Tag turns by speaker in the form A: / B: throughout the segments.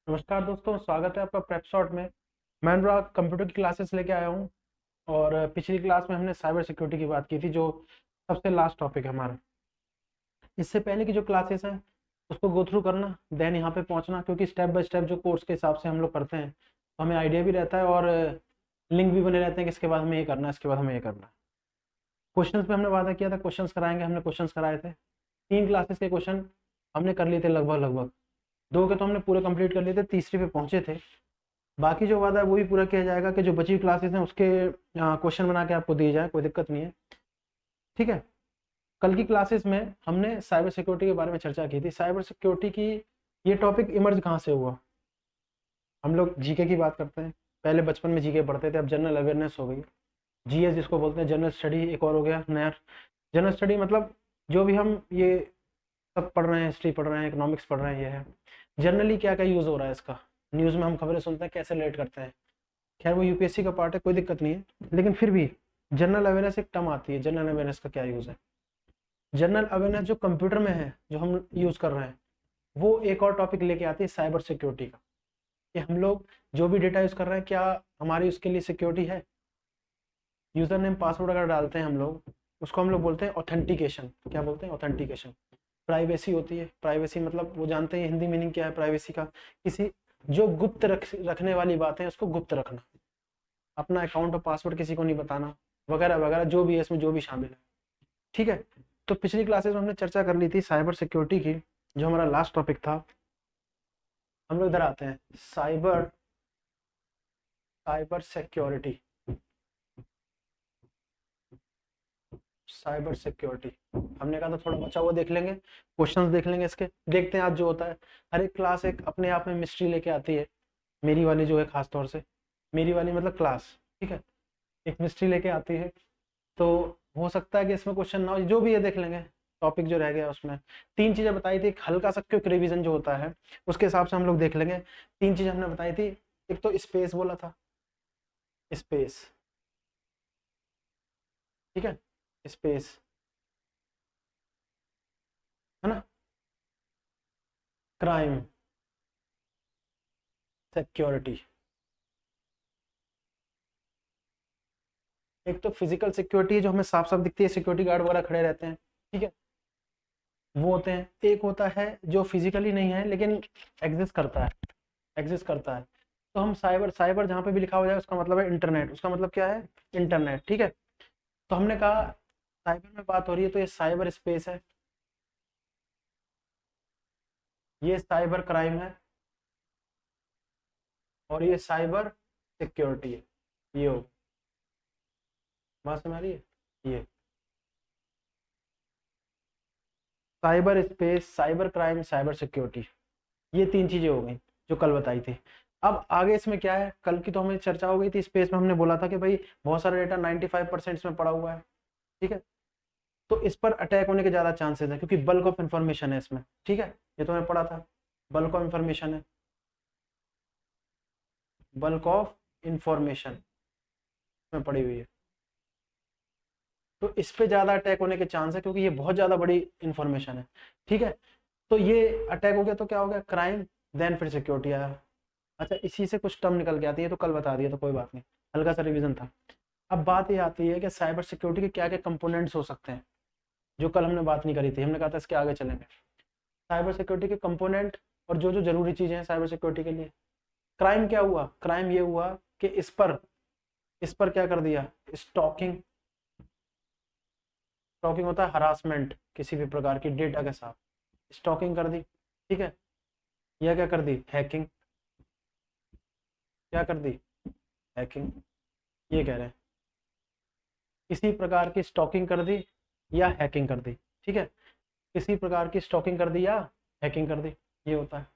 A: नमस्कार दोस्तों, स्वागत है आपका प्रेप शॉट में। मैं अनुराग कंप्यूटर की क्लासेस लेके आया हूँ। और पिछली क्लास में हमने साइबर सिक्योरिटी की बात की थी, जो सबसे लास्ट टॉपिक है हमारा। इससे पहले की जो क्लासेस हैं उसको गो थ्रू करना, देन यहाँ पे पहुँचना, क्योंकि स्टेप बाय स्टेप जो कोर्स के हिसाब से हम लोग करते हैं तो हमें आइडिया भी रहता है और लिंक भी बने रहते हैं कि इसके बाद हमें ये करना है, इसके बाद हमें ये करना है। क्वेश्चंस पे हमने वादा किया था क्वेश्चंस कराएंगे, हमने क्वेश्चंस कराए थे। 3 क्लासेस के क्वेश्चन हमने कर लिए थे लगभग लगभग। 2 के तो हमने पूरे कंप्लीट कर लिए थे, तीसरे पे पहुंचे थे। बाकी जो वादा है वो भी पूरा किया जाएगा कि जो बची हुई क्लासेस हैं उसके क्वेश्चन बना के आपको दिए जाए, कोई दिक्कत नहीं है। ठीक है। कल की क्लासेस में हमने साइबर सिक्योरिटी के बारे में चर्चा की थी। साइबर सिक्योरिटी की ये टॉपिक इमर्ज कहाँ से हुआ। हम लोग जीके की बात करते हैं, पहले बचपन में जीके पढ़ते थे, अब जनरल अवेयरनेस हो गई। जीएस जिसको बोलते हैं, जनरल स्टडी एक और हो गया नया। जनरल स्टडी मतलब जो भी हम ये सब पढ़ रहे हैं, हिस्ट्री पढ़ रहे हैं, इकोनॉमिक्स पढ़ रहे हैं, ये है जनरली क्या क्या यूज़ हो रहा है इसका। न्यूज़ में हम खबरें सुनते हैं, कैसे रिलेट करते हैं। खैर वो यूपीएससी का पार्ट है, कोई दिक्कत नहीं है, लेकिन फिर भी जनरल अवेयरनेस एक टर्म आती है। जनरल अवेयरनेस का क्या यूज़ है। जनरल अवेयरनेस जो कंप्यूटर में है, जो हम यूज़ कर रहे हैं, वो एक और टॉपिक लेके आती है साइबर सिक्योरिटी का, कि हम लोग जो भी डेटा यूज़ कर रहे हैं क्या हमारी उसके लिए सिक्योरिटी है। यूज़र नेम पासवर्ड अगर डालते हैं हम लोग, उसको हम लोग बोलते हैं ऑथेंटिकेशन। क्या बोलते हैं? ऑथेंटिकेशन। प्राइवेसी होती है। प्राइवेसी मतलब वो जानते हैं हिंदी मीनिंग क्या है प्राइवेसी का, किसी जो गुप्त रखने वाली बातें हैं उसको गुप्त रखना, अपना अकाउंट और पासवर्ड किसी को नहीं बताना, वगैरह वगैरह, जो भी है इसमें, जो भी शामिल है। ठीक है। तो पिछली क्लासेस में हमने चर्चा कर ली थी साइबर सिक्योरिटी की, जो हमारा लास्ट टॉपिक था। हम लोग इधर आते हैं, cyber cyber security. Cyber security हमने कहा था थोड़ा बचा हुआ देख लेंगे, क्वेश्चंस देख लेंगे इसके, देखते हैं आज जो होता है। हर एक क्लास एक अपने आप में मिस्ट्री लेके आती है। मेरी वाली जो है खास तौर से, मेरी वाली मतलब क्लास, ठीक है, एक मिस्ट्री लेके आती है। तो हो सकता है कि इसमें क्वेश्चन ना हो, जो भी है देख लेंगे। टॉपिक जो रह गया उसमें 3 चीजें बताई थी, एक हल्का सा क्विक रिवीजन जो होता है उसके हिसाब से हम लोग देख लेंगे। 3 चीजें हमने बताई थी। एक तो स्पेस बोला था, स्पेस, ठीक है, स्पेस, है ना। Crime, security. एक तो फिजिकल सिक्योरिटी है, जो हमें साफ साफ दिखती है, सिक्योरिटी गार्ड वगैरह खड़े रहते हैं, ठीक है, वो होते हैं। एक होता है जो फिजिकली नहीं है लेकिन एग्जिस्ट करता है, एग्जिस्ट करता है। तो हम साइबर, साइबर जहाँ पे भी लिखा हो जाए उसका मतलब है इंटरनेट, उसका मतलब क्या है? इंटरनेट, ठीक है। तो हमने कहा साइबर में बात हो रही है तो ये साइबर स्पेस है, ये साइबर क्राइम है, और ये साइबर सिक्योरिटी है। ये हो, बात समझ आ रही है? ये cyber space, cyber crime, cyber security, ये 3 चीजें हो गई जो कल बताई थी। अब आगे इसमें क्या है, कल की तो हमें चर्चा हो गई थी स्पेस में, हमने बोला था कि भाई बहुत सारा डेटा 95% इसमें पड़ा हुआ है, ठीक है। तो इस पर अटैक होने के ज्यादा चांसेस है, क्योंकि बल्क ऑफ इंफॉर्मेशन है इसमें, ठीक है। ये तो हमें पढ़ा था, बल्क ऑफ इंफॉर्मेशन है, बल्क ऑफ इंफॉर्मेशन में पड़ी हुई है। तो इस पे ज्यादा अटैक होने के चांस है, क्योंकि ये बहुत ज्यादा बड़ी इंफॉर्मेशन है, ठीक है। तो ये अटैक हो गया तो क्या हो गया? क्राइम, देन फिर सिक्योरिटी आया। अच्छा, इसी से कुछ टर्म निकल के आती है, तो कल बता दिया तो कोई बात नहीं, हल्का सा रिवीजन था। अब बात ये आती है कि साइबर सिक्योरिटी के क्या क्या कंपोनेंट्स हो सकते हैं, जो कल हमने बात नहीं करी थी, हमने कहा था इसके आगे चलेंगे। साइबर सिक्योरिटी के कंपोनेंट और जो जो जरूरी चीजें हैं साइबर सिक्योरिटी के लिए। क्राइम क्या हुआ? क्राइम ये हुआ कि इस पर क्या कर दिया? स्टॉकिंग। स्टॉकिंग होता है हरासमेंट किसी भी प्रकार की डेटा के साथ, स्टॉकिंग कर दी, ठीक है। या क्या कर दी? हैकिंग। क्या कर दी? हैकिंग। ये कह रहे हैं किसी प्रकार की स्टॉकिंग कर दी या हैकिंग कर दी, ठीक है। किसी प्रकार की स्टॉकिंग कर दी या हैकिंग कर दी, ये होता है।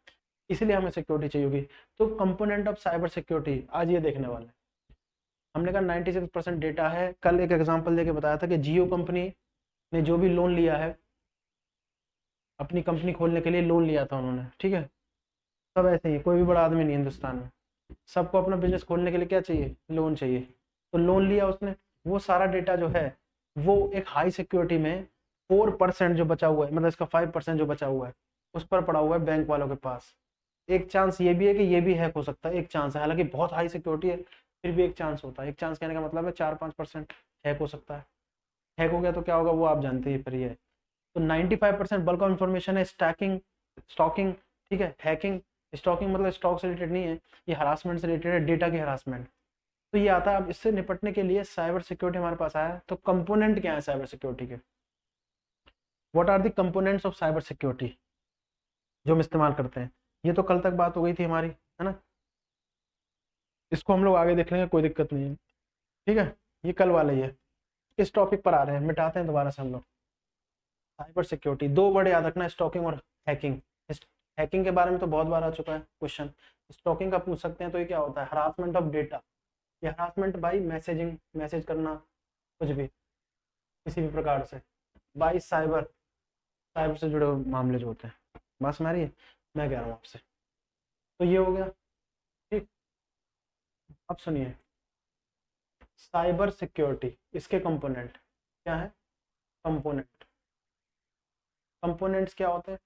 A: इसलिए हमें सिक्योरिटी चाहिए होगी। तो कंपोनेंट ऑफ साइबर सिक्योरिटी आज ये देखने वाले हैं। हमने कहा 96% डेटा है। कल एक एग्जांपल देके बताया था कि जियो कंपनी ने जो भी लोन लिया है, अपनी कंपनी खोलने के लिए लोन लिया था उन्होंने, ठीक है। सब ऐसे ही, कोई भी बड़ा आदमी नहीं हिंदुस्तान में, सबको अपना बिजनेस खोलने के लिए क्या चाहिए? लोन चाहिए। तो लोन लिया उसने, वो सारा डेटा जो है वो एक हाई सिक्योरिटी में 4% जो बचा हुआ है, मतलब इसका 5% जो बचा हुआ है उस पर पड़ा हुआ है बैंक वालों के पास। एक चांस ये भी है कि ये भी हैक हो सकता है, एक चांस है, हालांकि बहुत हाई सिक्योरिटी है फिर भी एक चांस होता है। एक चांस कहने का मतलब है 4-5% हैक हो सकता है। हैक हो गया तो क्या होगा वो आप जानते ही फिर ये है। तो 95% बल्क ऑफ इन्फॉर्मेशन है स्टैकिंग स्टॉकिंग, ठीक है। हैकिंग स्टॉकिंग मतलब स्टॉक से रिलेटेड नहीं है, ये हरासमेंट से रिलेटेड है, डेटा की हरासमेंट। तो ये आता है। अब इससे निपटने के लिए साइबर सिक्योरिटी हमारे पास आया है। तो कंपोनेंट क्या है साइबर सिक्योरिटी के, what are the components of cyber security जो हम इस्तेमाल करते हैं। ये तो कल तक बात हो गई थी हमारी, है ना। इसको हम लोग आगे देख लेंगे, कोई दिक्कत नहीं है, ठीक है। ये कल वाला ही है। इस टॉपिक पर आ रहे हैं, मिटाते हैं दोबारा से हम लोग। साइबर सिक्योरिटी, दो वर्ड याद रखना, स्टॉकिंग और हैकिंग। हैकिंग के बारे में तो बहुत बार आ चुका है क्वेश्चन। स्टॉकिंग का पूछ सकते हैं, तो ये क्या होता है, हरासमेंट ऑफ डेटा। ये हरासमेंट भाई मैसेजिंग, मैसेज करना कुछ भी किसी भी प्रकार से बाई साइबर, साइबर से जुड़े हुए मामले जो होते हैं। बस हमारी मैं कह रहा हूँ आपसे। तो ये हो गया, ठीक। अब सुनिए, साइबर सिक्योरिटी, इसके कंपोनेंट क्या है। कंपोनेंट, कंपोनेंट्स क्या होते हैं।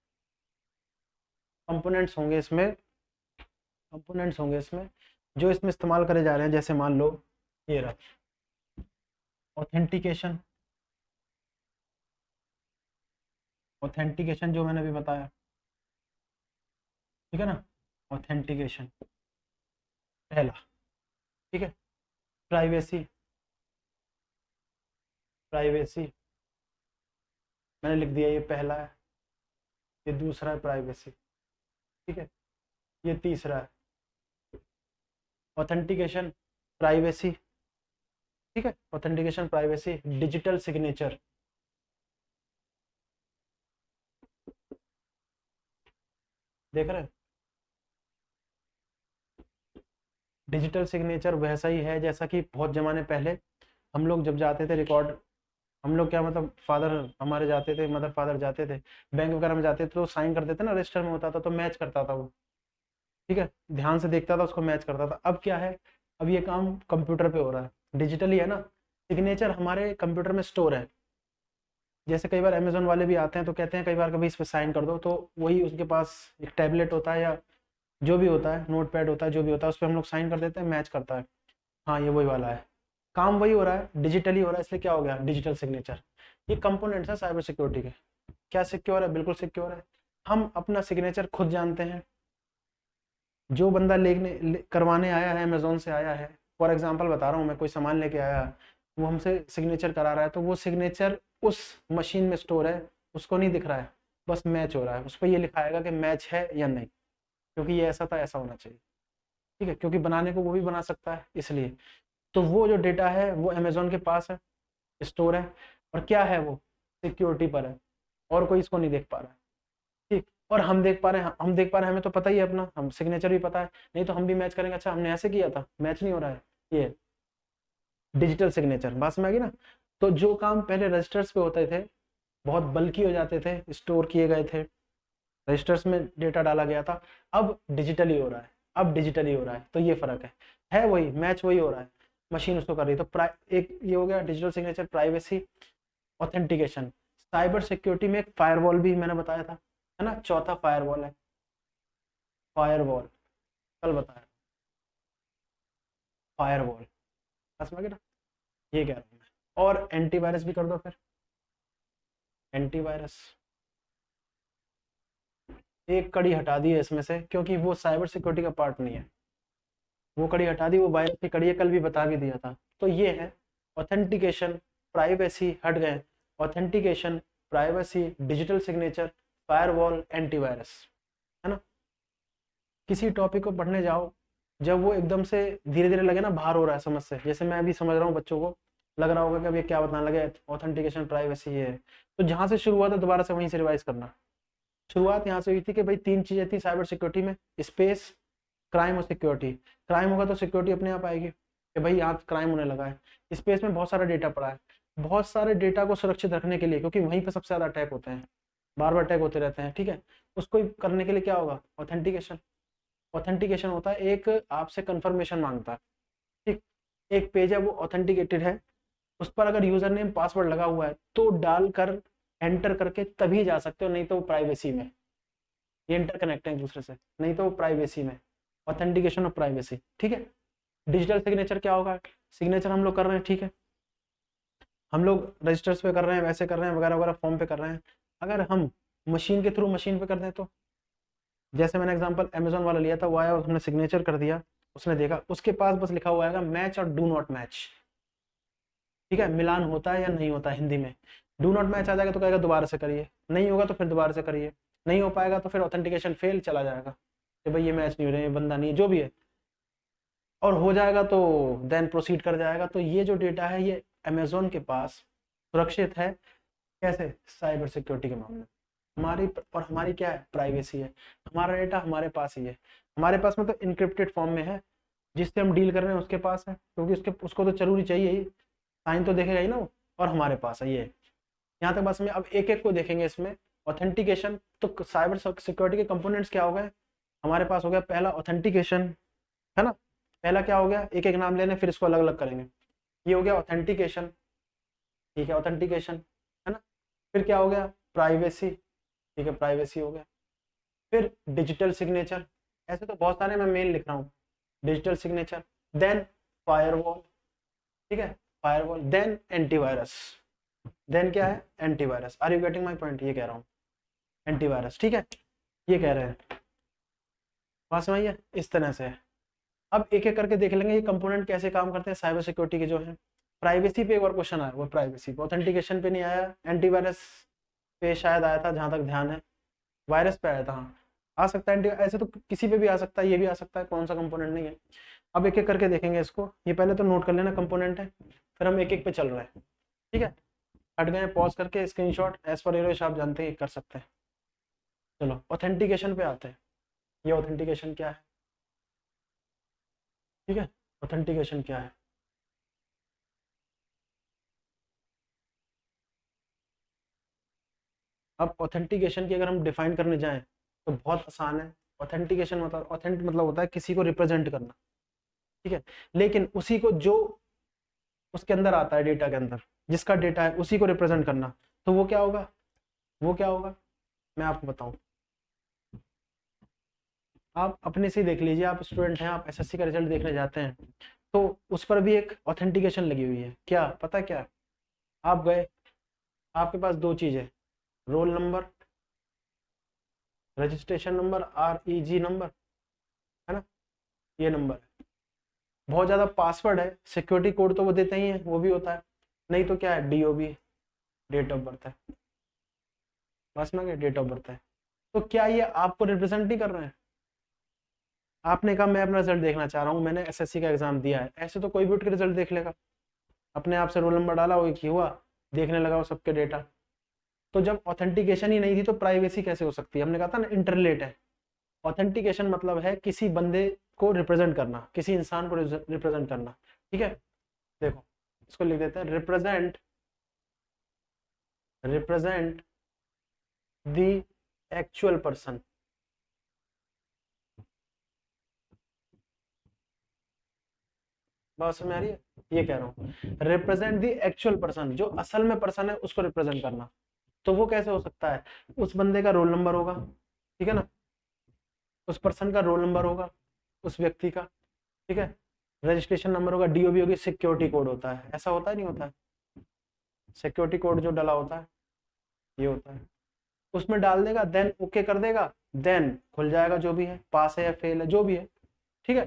A: कंपोनेंट्स होंगे इसमें, कंपोनेंट्स होंगे इसमें जो इसमें इस्तेमाल करे जा रहे हैं। जैसे मान लो ये रहा, ऑथेंटिकेशन। ऑथेंटिकेशन जो मैंने अभी बताया, ठीक है ना। ऑथेंटिकेशन पहला, ठीक है। प्राइवेसी, प्राइवेसी मैंने लिख दिया, ये पहला है। ये दूसरा है प्राइवेसी, ठीक है। ये तीसरा है ऑथेंटिकेशन, प्राइवेसी, ठीक है। Authentication, privacy, digital signature. देख रहे हैं, डिजिटल सिग्नेचर वैसा ही है जैसा कि बहुत जमाने पहले हम लोग जब जाते थे रिकॉर्ड, हम लोग क्या मतलब फादर हमारे जाते थे, मदर फादर जाते थे बैंक वगैरह में जाते थे, तो साइन कर देते ना, रजिस्टर में होता था तो मैच करता था वो, ठीक है। ध्यान से देखता था, उसको मैच करता था। अब क्या है, अब ये काम कंप्यूटर पे हो रहा है, डिजिटली है ना। सिग्नेचर हमारे कंप्यूटर में स्टोर है। जैसे कई बार अमेजोन वाले भी आते हैं तो कहते हैं कई बार कभी इस पर साइन कर दो, तो वही उसके पास एक टैबलेट होता है या जो भी होता है, नोट पैड होता है, जो भी होता है, उस पर हम लोग साइन कर देते हैं, मैच करता है। हाँ ये वही वाला है, काम वही हो रहा है, डिजिटली हो रहा है, इसलिए क्या हो गया, डिजिटल सिग्नेचर। ये कंपोनेंट्स है साइबर सिक्योरिटी के। क्या सिक्योर है, बिल्कुल सिक्योर है। हम अपना सिग्नेचर खुद जानते हैं। जो बंदा करवाने आया है, अमेजोन से आया है, फॉर एग्जाम्पल बता रहा हूँ मैं, कोई सामान लेके आया है, वो हमसे सिग्नेचर करा रहा है, तो वो सिग्नेचर उस मशीन में स्टोर है, उसको नहीं दिख रहा है, बस मैच हो रहा है। उस पर ये लिखा आएगा कि मैच है या नहीं, क्योंकि ये ऐसा था, ऐसा होना चाहिए, ठीक है। क्योंकि बनाने को वो भी बना सकता है, इसलिए। तो वो जो डेटा है वो अमेजोन के पास है, स्टोर है, और क्या है वो सिक्योरिटी पर है, और कोई इसको नहीं देख पा रहा है, ठीक। और हम देख पा रहे हैं, हम देख पा रहे हैं, हमें तो पता ही है अपना, हम सिग्नेचर भी पता है, नहीं तो हम भी मैच करेंगे, अच्छा हमने ऐसे किया था, मैच नहीं हो रहा है, ये डिजिटल सिग्नेचर। बात समझ आ गई ना। तो जो काम पहले रजिस्टर्स पे होते थे, बहुत बल्कि हो जाते थे, स्टोर किए गए थे, रजिस्टर्स में डेटा डाला गया था, अब डिजिटली हो रहा है, अब डिजिटली हो रहा है। तो ये फर्क है वही, मैच वही हो रहा है, मशीन उसको कर रही है। तो एक ये हो गया digital signature, privacy, authentication. Cyber security में एक फायरवॉल भी मैंने बताया था, है ना, चौथा फायरवॉल है, फायरवॉल कल बताया, फायरवॉल, समझ गए ना, ये कह रहा हूँ मैं। और एंटीवायरस भी कर दो फिर, एंटीवायरस एक कड़ी हटा दी है इसमें से, क्योंकि वो साइबर सिक्योरिटी का पार्ट नहीं है, वो कड़ी हटा दी, वो वायरस की कड़ी है, कल भी बता भी दिया था। तो ये है ऑथेंटिकेशन, प्राइवेसी हट गए, authentication, privacy, digital signature, firewall, antivirus, है ना। किसी टॉपिक को पढ़ने जाओ, जब वो एकदम से धीरे धीरे लगे ना बाहर हो रहा है समझ से, जैसे मैं अभी समझ रहा हूँ, बच्चों को लग रहा होगा कि अब ये क्या बताने लगे, ऑथेंटिकेशन, प्राइवेसी, ये है। तो जहां से शुरू हुआ था दोबारा से वहीं से रिवाइज करना। शुरुआत यहाँ से हुई थी कि भाई तीन चीजें थी साइबर सिक्योरिटी में, स्पेस, क्राइम और सिक्योरिटी। क्राइम होगा तो सिक्योरिटी अपने आप आएगी कि भाई यहाँ क्राइम होने लगा है। स्पेस में बहुत सारा डेटा पड़ा है, बहुत सारे डेटा को सुरक्षित रखने के लिए, क्योंकि वहीं पर सबसे ज्यादा अटैक होते हैं, बार बार अटैक होते रहते हैं, ठीक है। उसको करने के लिए क्या होगा, ऑथेंटिकेशन। ऑथेंटिकेशन होता है एक आपसे कंफर्मेशन मांगता है, ठीक। एक पेज है वो ऑथेंटिकेटेड है, उस पर अगर यूजर नेम पासवर्ड लगा हुआ है तो डालकर एंटर करके तभी जा सकते हो, नहीं तो प्राइवेसी में, ये इंटरकनेक्ट है एक दूसरे से, नहीं तो वो प्राइवेसी में, ऑथेंटिकेशन ऑफ प्राइवेसी, ठीक है। डिजिटल सिग्नेचर क्या होगा, सिग्नेचर हम लोग कर रहे हैं, ठीक है, हम लोग रजिस्टर्स पे कर रहे हैं, वैसे कर रहे हैं, वगैरह वगैरह फॉर्म पे कर रहे हैं। अगर हम मशीन के थ्रू मशीन पे कर दें तो, जैसे मैंने एग्जांपल अमेजोन वाला लिया था, वो आया उसने सिग्नेचर कर दिया, उसने देखा, उसके पास बस लिखा हुआ है मैच और डू नॉट मैच, ठीक है, मिलान होता है या नहीं होता है हिंदी में। डू नॉट मैच आ जाएगा तो कहेगा दोबारा से करिए, नहीं होगा तो फिर दोबारा से करिए, नहीं हो पाएगा तो फिर ऑथेंटिकेशन फेल चला जाएगा कि भाई ये मैच नहीं हो रहा है, ये बंदा नहीं है, जो भी है, और हो जाएगा तो देन प्रोसीड कर जाएगा। तो ये जो डेटा है ये अमेजोन के पास सुरक्षित है, कैसे, साइबर सिक्योरिटी के मामले में। हमारी और हमारी क्या है, प्राइवेसी है, हमारा डेटा हमारे पास ही है, हमारे पास मतलब इनक्रिप्टेड फॉर्म में है, जिससे हम डील कर रहे हैं उसके पास है, क्योंकि उसको तो जरूरी चाहिए ही, साइन तो देखेगा ही ना वो, और हमारे पास है ये। यहाँ तक बात में अब एक एक को देखेंगे इसमें। ऑथेंटिकेशन, तो साइबर सिक्योरिटी के कंपोनेंट्स क्या हो गए, हमारे पास हो गया पहला ऑथेंटिकेशन, है ना, पहला क्या हो गया, एक एक नाम लेने फिर इसको अलग अलग करेंगे। ये हो गया ऑथेंटिकेशन, ठीक है, ऑथेंटिकेशन, है ना। फिर क्या हो गया, प्राइवेसी, ठीक है, प्राइवेसी हो गया। फिर डिजिटल सिग्नेचर, ऐसे तो बहुत सारे मैं मेन लिख रहा हूँ, डिजिटल सिग्नेचर, देन फायरवॉल, ठीक है, फायरवॉल, देन एंटीवायरस, देन क्या है, antivirus. Are you getting my point, ये कह रहा हूँ एंटीवायरस, ठीक है, ये कह रहे हैं, बात समझिए, इस तरह से है। अब एक एक करके देख लेंगे ये कंपोनेंट कैसे काम करते हैं साइबर सिक्योरिटी के जो है। प्राइवेसी पे एक और क्वेश्चन आया, वो प्राइवेसी पे, ऑथेंटिकेशन पे नहीं आया, एंटीवायरस पे शायद आया था जहां तक ध्यान है, वायरस पे आया था, हाँ आ सकता है, ऐसे तो किसी पे भी आ सकता है, ये भी आ सकता है, कौन सा कंपोनेंट नहीं है। अब एक एक करके देखेंगे इसको, ये पहले तो नोट कर लेना कंपोनेंट है, फिर हम एक एक पे चल रहे हैं, ठीक है। हट गए, पॉज करके स्क्रीनशॉट एज पर यूरो आप जानते हैं कर सकते हैं। चलो ऑथेंटिकेशन पे आते हैं, ये ऑथेंटिकेशन क्या है, ठीक है, ऑथेंटिकेशन क्या है। अब ऑथेंटिकेशन की अगर हम डिफाइन करने जाएं तो बहुत आसान है। ऑथेंटिकेशन मतलब, ऑथेंट मतलब होता है किसी को रिप्रेजेंट करना, ठीक है, लेकिन उसी को जो उसके अंदर आता है, डेटा के अंदर जिसका डेटा है उसी को रिप्रेजेंट करना, तो वो क्या होगा, वो क्या होगा, मैं आपको बताऊं। आप अपने से ही देख लीजिए, आप स्टूडेंट हैं, आप एसएससी का रिजल्ट देखने जाते हैं, तो उस पर भी एक ऑथेंटिकेशन लगी हुई है, क्या पता क्या, आप गए, आपके पास दो चीजें, roll number, registration number, REG number, है ना, ये नंबर है। बहुत ज्यादा पासवर्ड है, सिक्योरिटी कोड तो वो देते ही है, वो भी होता है, नहीं तो क्या है, DOB, डेट ऑफ बर्थ है, बस में डेट ऑफ बर्थ है। तो क्या ये आपको रिप्रेजेंट नहीं कर रहे हैं, आपने कहा मैं अपना रिजल्ट देखना चाह रहा हूँ, मैंने SSC का एग्जाम दिया है, ऐसे तो कोई भी उठ के रिजल्ट देख लेगा, अपने आप से रोल नंबर डाला, वो एक ही हुआ, देखने लगा वो सबके डेटा। तो जब ऑथेंटिकेशन ही नहीं थी तो प्राइवेसी कैसे हो सकती है, हमने कहा था ना इंटरलेट है। ऑथेंटिकेशन मतलब है किसी बंदे को रिप्रेजेंट करना, किसी इंसान को रिप्रेजेंट करना, ठीक है। देखो इसको लिख देते हैं, represent, represent the actual person, बात समझ आ रही है, ये कह रहा हूँ, रिप्रेजेंट द एक्चुअल पर्सन, जो असल में पर्सन है उसको रिप्रेजेंट करना। तो वो कैसे हो सकता है, उस बंदे का रोल नंबर होगा, ठीक है ना, उस पर्सन का रोल नंबर होगा, उस व्यक्ति का, ठीक है, रजिस्ट्रेशन नंबर होगा, DOB होगी, सिक्योरिटी कोड होता है, ऐसा होता है नहीं होता है, सिक्योरिटी कोड जो डला होता है ये होता है, उसमें डाल देगा, देन ओके कर देगा, देन खुल जाएगा, जो भी है, पास है या फेल है जो भी है, ठीक है।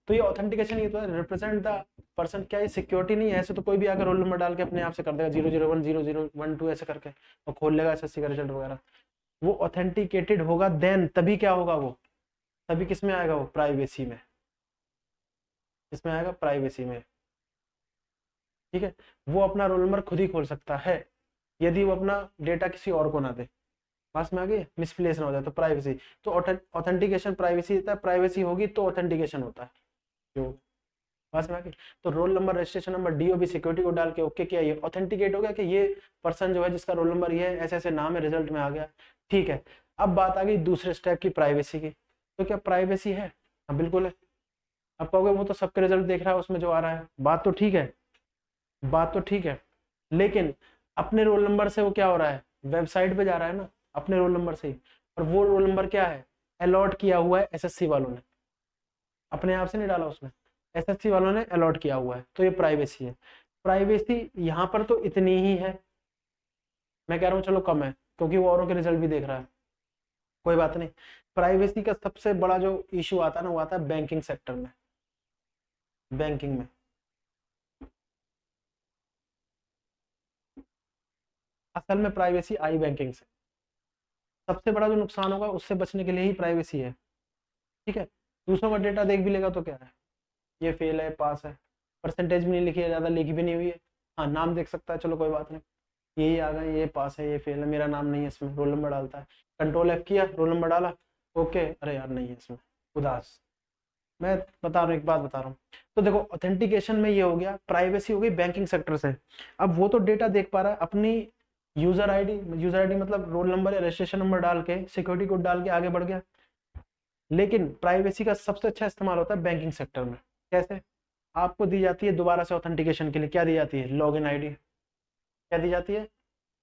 A: तो ये ऑथेंटिकेशन, ये तो है रिप्रेजेंट द पर्सन, क्या ये सिक्योरिटी नहीं है, ऐसे तो कोई भी आकर रोल नंबर डाल के अपने आप से कर देगा 001 0012 ऐसे करके, और खोल लेगा SSC का रिजल्ट वगैरह। वो ऑथेंटिकेटेड होगा, देन तभी क्या होगा, वो तभी किस में आएगा, वो प्राइवेसी में, इसमें आएगा प्राइवेसी में, ठीक है। वो अपना रोल नंबर खुद ही खोल सकता है यदि वो अपना डेटा किसी और को ना दे, पास में आ गई, मिसप्लेस ना हो जाए, तो प्राइवेसी, तो ऑथेंटिकेशन प्राइवेसी देता है, प्राइवेसी होगी तो ऑथेंटिकेशन होता है, जो पास में आ गई। तो roll number, registration number, DOB, security को डाल के ओके किया, ये ऑथेंटिकेट हो गया कि ये पर्सन जो है जिसका रोल नंबर ये है, ऐसे ऐसे नाम है, रिजल्ट में आ गया, ठीक है। अब बात आ गई दूसरे स्टेप की, प्राइवेसी की। तो क्या प्राइवेसी है, हाँ बिल्कुल है। अब कहोगे वो तो सबके रिजल्ट देख रहा है उसमें जो आ रहा है, बात तो ठीक है, बात तो ठीक है, लेकिन अपने रोल नंबर से वो क्या हो रहा है, वेबसाइट पे जा रहा है ना, अपने रोल नंबर से ही, और वो रोल नंबर क्या है, अलॉट किया हुआ है एसएससी वालों ने, अपने आप से नहीं डाला उसने, एसएससी वालों ने अलॉट किया हुआ है, तो ये प्राइवेसी है। प्राइवेसी यहाँ पर तो इतनी ही है, मैं कह रहा हूँ चलो कम है क्योंकि वो औरों के रिजल्ट भी देख रहा है, कोई बात नहीं। प्राइवेसी का सबसे बड़ा जो इशू आता है ना, वो आता है बैंकिंग सेक्टर में। बैंकिंग में असल में प्राइवेसी आई बैंकिंग से, सबसे बड़ा जो नुकसान होगा उससे बचने के लिए ही प्राइवेसी है, ठीक है। दूसरों का डेटा देख भी लेगा तो क्या है, ये फेल है पास है, परसेंटेज भी नहीं लिखी है, ज़्यादा लिखी भी नहीं हुई है, हाँ नाम देख सकता है, चलो कोई बात नहीं, यही आ गया, ये पास है ये फेल है, मेरा नाम नहीं है इसमें, रोल नंबर डालता है, कंट्रोल एफ किया, रोल नंबर डाला, ओके, अरे यार नहीं है इसमें, उदास। मैं बता रहा हूँ, एक बात बता रहा हूँ, तो देखो ऑथेंटिकेशन में ये हो गया, प्राइवेसी हो गई बैंकिंग सेक्टर से। अब वो तो डेटा देख पा रहा है अपनी यूजर आईडी, यूजर आईडी मतलब रोल नंबर या रजिस्ट्रेशन नंबर डाल के, सिक्योरिटी कोड डाल के आगे बढ़ गया। लेकिन प्राइवेसी का सबसे अच्छा इस्तेमाल होता है बैंकिंग सेक्टर में। कैसे? आपको दी जाती है दोबारा से ऑथेंटिकेशन के लिए, क्या दी जाती है, लॉगिन आईडी। क्या दी जाती है,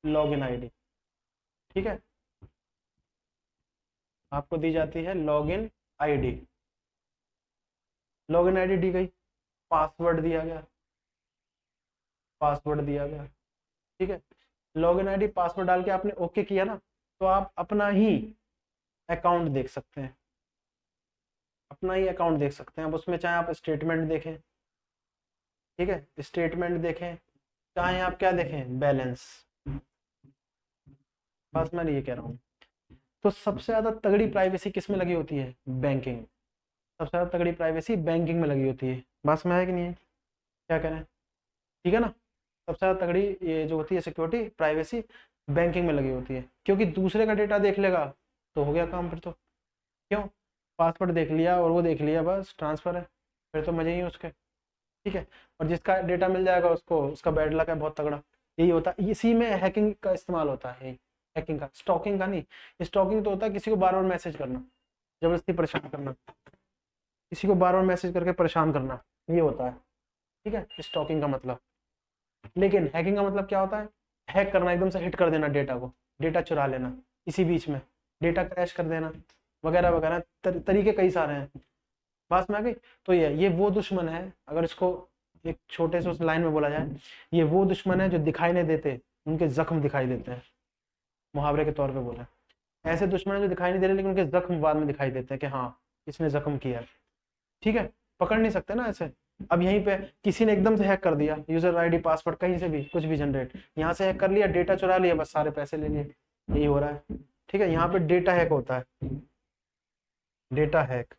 A: लॉगिन आईडी, ठीक है, आपको दी जाती है लॉगिन आईडी। लॉगिन आईडी दी गई, पासवर्ड दिया गया, पासवर्ड दिया गया, ठीक है। लॉगिन आईडी पासवर्ड डाल के आपने ओके किया ना, तो आप अपना ही अकाउंट देख सकते हैं, अपना ही अकाउंट देख सकते हैं। अब उसमें चाहे आप स्टेटमेंट देखें, ठीक है, स्टेटमेंट देखें, चाहे आप क्या देखें, बैलेंस, बस मैं ये कह रहा हूँ। तो सबसे ज्यादा तगड़ी प्राइवेसी किस में लगी होती है, बैंकिंग। सबसे ज्यादा तगड़ी प्राइवेसी बैंकिंग में लगी होती है, बस में है कि नहीं है, क्या करें, ठीक है ना। सबसे ज्यादा तगड़ी ये जो होती है सिक्योरिटी प्राइवेसी बैंकिंग में लगी होती है, क्योंकि दूसरे का डेटा देख लेगा तो हो गया काम फिर तो। क्यों, पासवर्ड देख लिया और वो देख लिया, बस ट्रांसफर है, फिर तो मजे ही है उसके, ठीक है। और जिसका डेटा मिल जाएगा उसको, उसका बैड लक है बहुत तगड़ा। यही होता है, इसी में हैकिंग का इस्तेमाल होता है, हैकिंग का, स्टॉकिंग का नहीं। स्टॉकिंग तो होता है किसी को बार बार मैसेज करना, जबरदस्ती परेशान करना, किसी को बार बार मैसेज करके परेशान करना, ये होता है, ठीक है, स्टॉकिंग का मतलब। लेकिन हैकिंग का मतलब क्या होता है, हैक करना, एकदम से हिट कर देना डेटा को, डेटा चुरा लेना इसी बीच में, डेटा क्रैश कर देना, वगैरह वगैरह, तरीके कई सारे हैं, बात में आ गई। तो ये वो दुश्मन है, अगर इसको एक छोटे से उस लाइन में बोला जाए, ये वो दुश्मन है जो दिखाई नहीं देते, उनके जख्म दिखाई देते हैं, मुहावरे के तौर पे बोला, ऐसे दुश्मन है जो दिखाई नहीं दे रहे लेकिन उनके जख्म बाद में दिखाई देते हैं कि हाँ इसने जख्म किया, ठीक है, पकड़ नहीं सकते ना ऐसे। अब यहीं पे किसी ने एकदम से हैक कर दिया, यूजर आईडी पासवर्ड कहीं से भी कुछ भी जनरेट, यहाँ से हैक कर लिया, डेटा चुरा लिया, बस सारे पैसे ले लिए, यही हो रहा है, ठीक है। यहाँ पे डेटा हैक होता है, डेटा हैक।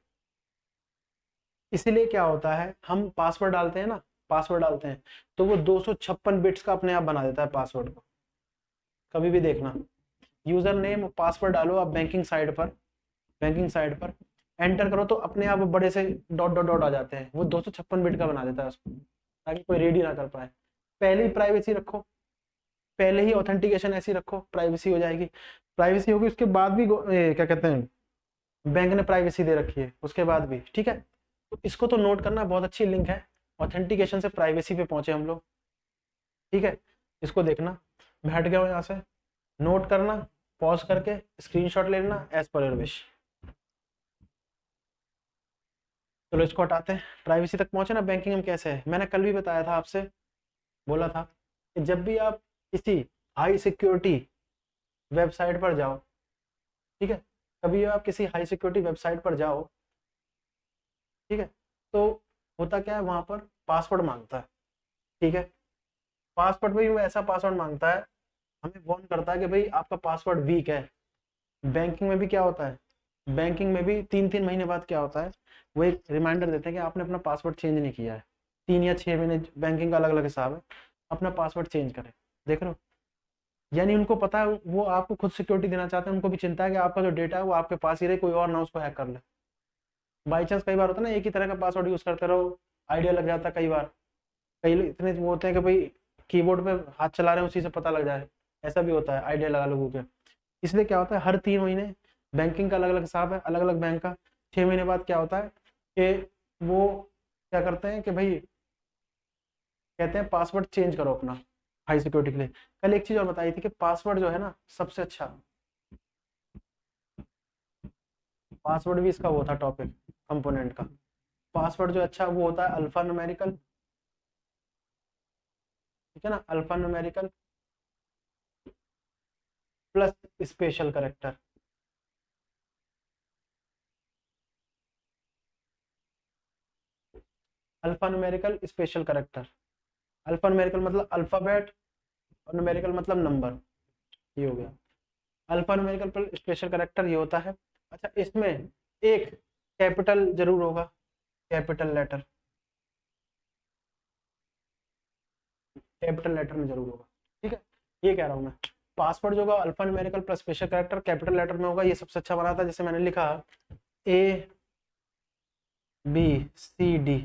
A: इसीलिए क्या होता है, हम पासवर्ड डालते हैं ना, पासवर्ड डालते हैं तो वो 256 बिट्स का अपने आप बना देता है पासवर्ड को। कभी भी देखना, यूजर नेम पासवर्ड डालो आप बैंकिंग साइट पर, बैंकिंग साइट पर एंटर करो तो अपने आप बड़े से डॉट डॉट डॉट आ जाते हैं, वो 256 बिट का बना देता है उसको, ताकि कोई रीड ही ना कर पाए। पहले ही प्राइवेसी रखो, पहले ही ऑथेंटिकेशन ऐसी रखो, प्राइवेसी हो जाएगी। प्राइवेसी होगी उसके बाद भी क्या कहते हैं, बैंक ने प्राइवेसी दे रखी है उसके बाद भी, ठीक है। तो इसको तो नोट करना, बहुत अच्छी लिंक है, ऑथेंटिकेशन से प्राइवेसी पे पहुंचे हम लोग, ठीक है। इसको देखना, मैं हट गया हूँ यहाँ से, नोट करना, पॉज करके स्क्रीनशॉट ले लेना, एज पर योर विश। चलो इसको हटाते हैं, प्राइवेसी तक पहुंचे ना, बैंकिंग में कैसे है, मैंने कल भी बताया था आपसे, बोला था कि जब भी आप किसी हाई सिक्योरिटी वेबसाइट पर जाओ, ठीक है, कभी आप किसी हाई सिक्योरिटी वेबसाइट पर जाओ, ठीक है, तो होता क्या है, वहां पर पासवर्ड मांगता है, ठीक है। पासवर्ड में भी वो ऐसा पासवर्ड मांगता है, हमें वार्न करता है कि भाई आपका पासवर्ड वीक है। बैंकिंग में भी क्या होता है, बैंकिंग में भी 3-3 महीने बाद क्या होता है, वो एक रिमाइंडर देते हैं कि आपने अपना पासवर्ड चेंज नहीं किया है, 3 या 6 महीने, बैंकिंग का अलग अलग हिसाब है, अपना पासवर्ड चेंज करें, देख रहे हो। यानी उनको पता है, वो आपको खुद सिक्योरिटी देना चाहते हैं, उनको भी चिंता है कि आपका जो डेटा है वो आपके पास ही रहे, कोई और ना उसको हैक कर ले। बाई चांस कई बार होता है ना, एक ही तरह का पासवर्ड यूज करते रहो, आइडिया लग जाता है कई बार, कई लोग इतने वो होते हैं कि भाई कीबोर्ड पे हाथ चला रहे हैं उसी से पता लग जाए, ऐसा भी होता है, आइडिया लगा लोगों के। इसलिए क्या होता है, हर 3 महीने, बैंकिंग का अलग अलग हिसाब है, अलग अलग बैंक का, 6 महीने बाद क्या होता है कि वो क्या करते हैं कि भाई कहते हैं पासवर्ड चेंज करो अपना, हाई सिक्योरिटी के लिए। कल एक चीज और बताई थी कि पासवर्ड जो है ना, सबसे अच्छा पासवर्ड भी इसका वो था टॉपिक कंपोनेंट का। पासवर्ड जो अच्छा वो होता है अल्फा न्यूमेरिकल, ठीक है ना, alpha numerical plus special character. Alpha numerical special character, alpha numerical मतलब अल्फाबेट और न्यूमेरिकल मतलब नंबर, ये हो गया। अल्फा न्यूमेरिकल पर स्पेशल करेक्टर ये होता है। अच्छा, इसमें एक कैपिटल जरूर होगा, कैपिटल लेटर, कैपिटल लेटर में जरूर होगा, ठीक है। ये कह रहा हूं मैं, पासवर्ड जो होगा alpha numerical plus special character capital letter में होगा, ये सबसे अच्छा बना था। जैसे मैंने लिखा ABCD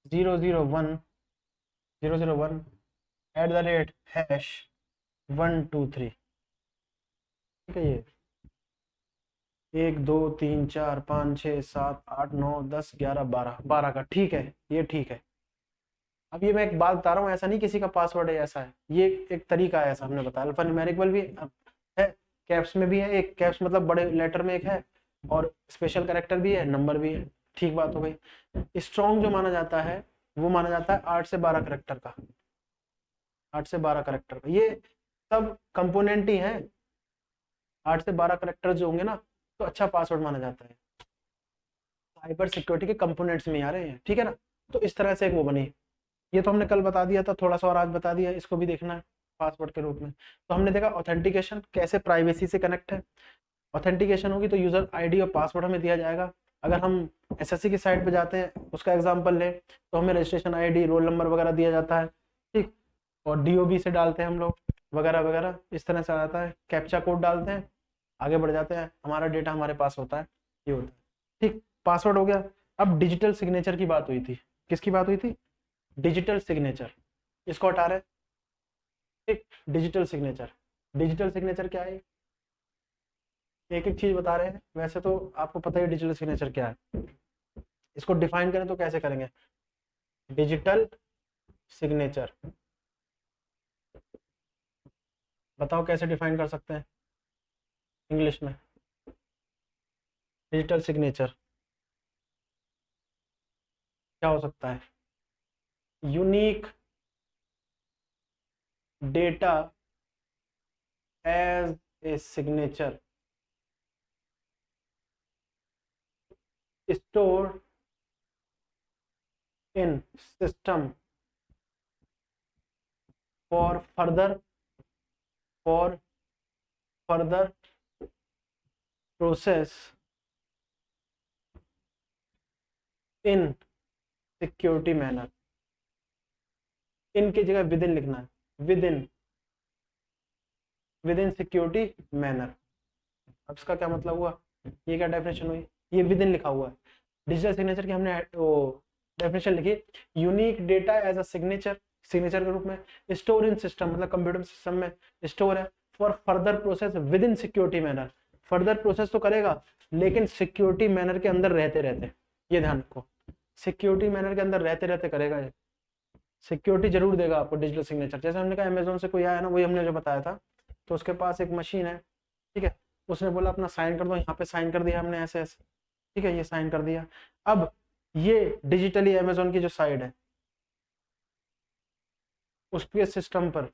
A: 001@123, ठीक है। ये 1 2 3 4 5 6 7 8 9 10 11 12 का, ठीक है, ये ठीक है। अब ये मैं एक बात बता रहा हूँ, ऐसा नहीं किसी का पासवर्ड है ऐसा है, ये एक तरीका है, ऐसा हमने बताया। अल्फा न्यूमेरिकल भी है, कैप्स में भी है, एक कैप्स मतलब बड़े लेटर में एक है, और स्पेशल कैरेक्टर भी है, नंबर भी है, ठीक बात हो गई। स्ट्रॉन्ग जो माना जाता है वो माना जाता है 8 से 12 करेक्टर का, 8 से 12 करेक्टर का, ये सब कंपोनेंट ही है। 8 से 12 करेक्टर जो होंगे ना तो अच्छा पासवर्ड माना जाता है, साइबर सिक्योरिटी के कंपोनेंट्स में आ रहे हैं, ठीक है ना। तो इस तरह से एक वो बनी, ये तो हमने कल बता दिया था, थोड़ा सा और आज बता दिया, इसको भी देखना है पासवर्ड के रूप में। तो हमने देखा ऑथेंटिकेशन कैसे प्राइवेसी से कनेक्ट है। ऑथेंटिकेशन होगी तो यूजर आईडी और पासवर्ड हमें दिया जाएगा। अगर हम एसएससी की साइट पे जाते हैं, उसका एग्जांपल लें, तो हमें रजिस्ट्रेशन आईडी, रोल नंबर वगैरह दिया जाता है, ठीक, और डीओबी से डालते हैं हम लोग, वगैरह वगैरह इस तरह से आता है। कैप्चा कोड डालते हैं, आगे बढ़ जाते हैं, हमारा डेटा हमारे पास होता है, ये होता है, ठीक। पासवर्ड हो गया। अब डिजिटल सिग्नेचर की बात हुई थी, किसकी बात हुई थी? डिजिटल सिग्नेचर, इसको हटा रहे, ठीक। डिजिटल सिग्नेचर, डिजिटल सिग्नेचर क्या है? एक एक चीज बता रहे हैं, वैसे तो आपको पता ही डिजिटल सिग्नेचर क्या है। इसको डिफाइन करें तो कैसे करेंगे? डिजिटल सिग्नेचर, बताओ कैसे डिफाइन कर सकते हैं इंग्लिश में? डिजिटल सिग्नेचर क्या हो सकता है? Unique data as a signature stored in system for further process in security manner। इन की जगह विद इन लिखना है, विद इन सिक्योरिटी मैनर। अब इसका क्या मतलब हुआ? ये क्या डेफिनेशन हुई? ये विद इन लिखा हुआ है। डिजिटल सिग्नेचर की हमने वो डेफिनेशन लिखी, unique data as a signature, signature के रूप में, स्टोर इन सिस्टम मतलब कंप्यूटर सिस्टम में स्टोर है, for further process with in security manner. Further process तो करेगा लेकिन सिक्योरिटी मैनर के अंदर रहते रहते, ये ध्यान रखो, सिक्योरिटी मैनर के अंदर रहते रहते करेगा ये, सिक्योरिटी जरूर देगा आपको डिजिटल सिग्नेचर। जैसे हमने कहा अमेजोन से कोई आया ना, वही हमने जो बताया था, तो उसके पास एक मशीन है, ठीक है, उसने बोला अपना साइन कर दो, यहाँ पे साइन कर दिया हमने ऐसे ऐसे, ठीक है, ये साइन कर दिया। अब ये डिजिटली अमेजोन की जो साइट है उसके सिस्टम पर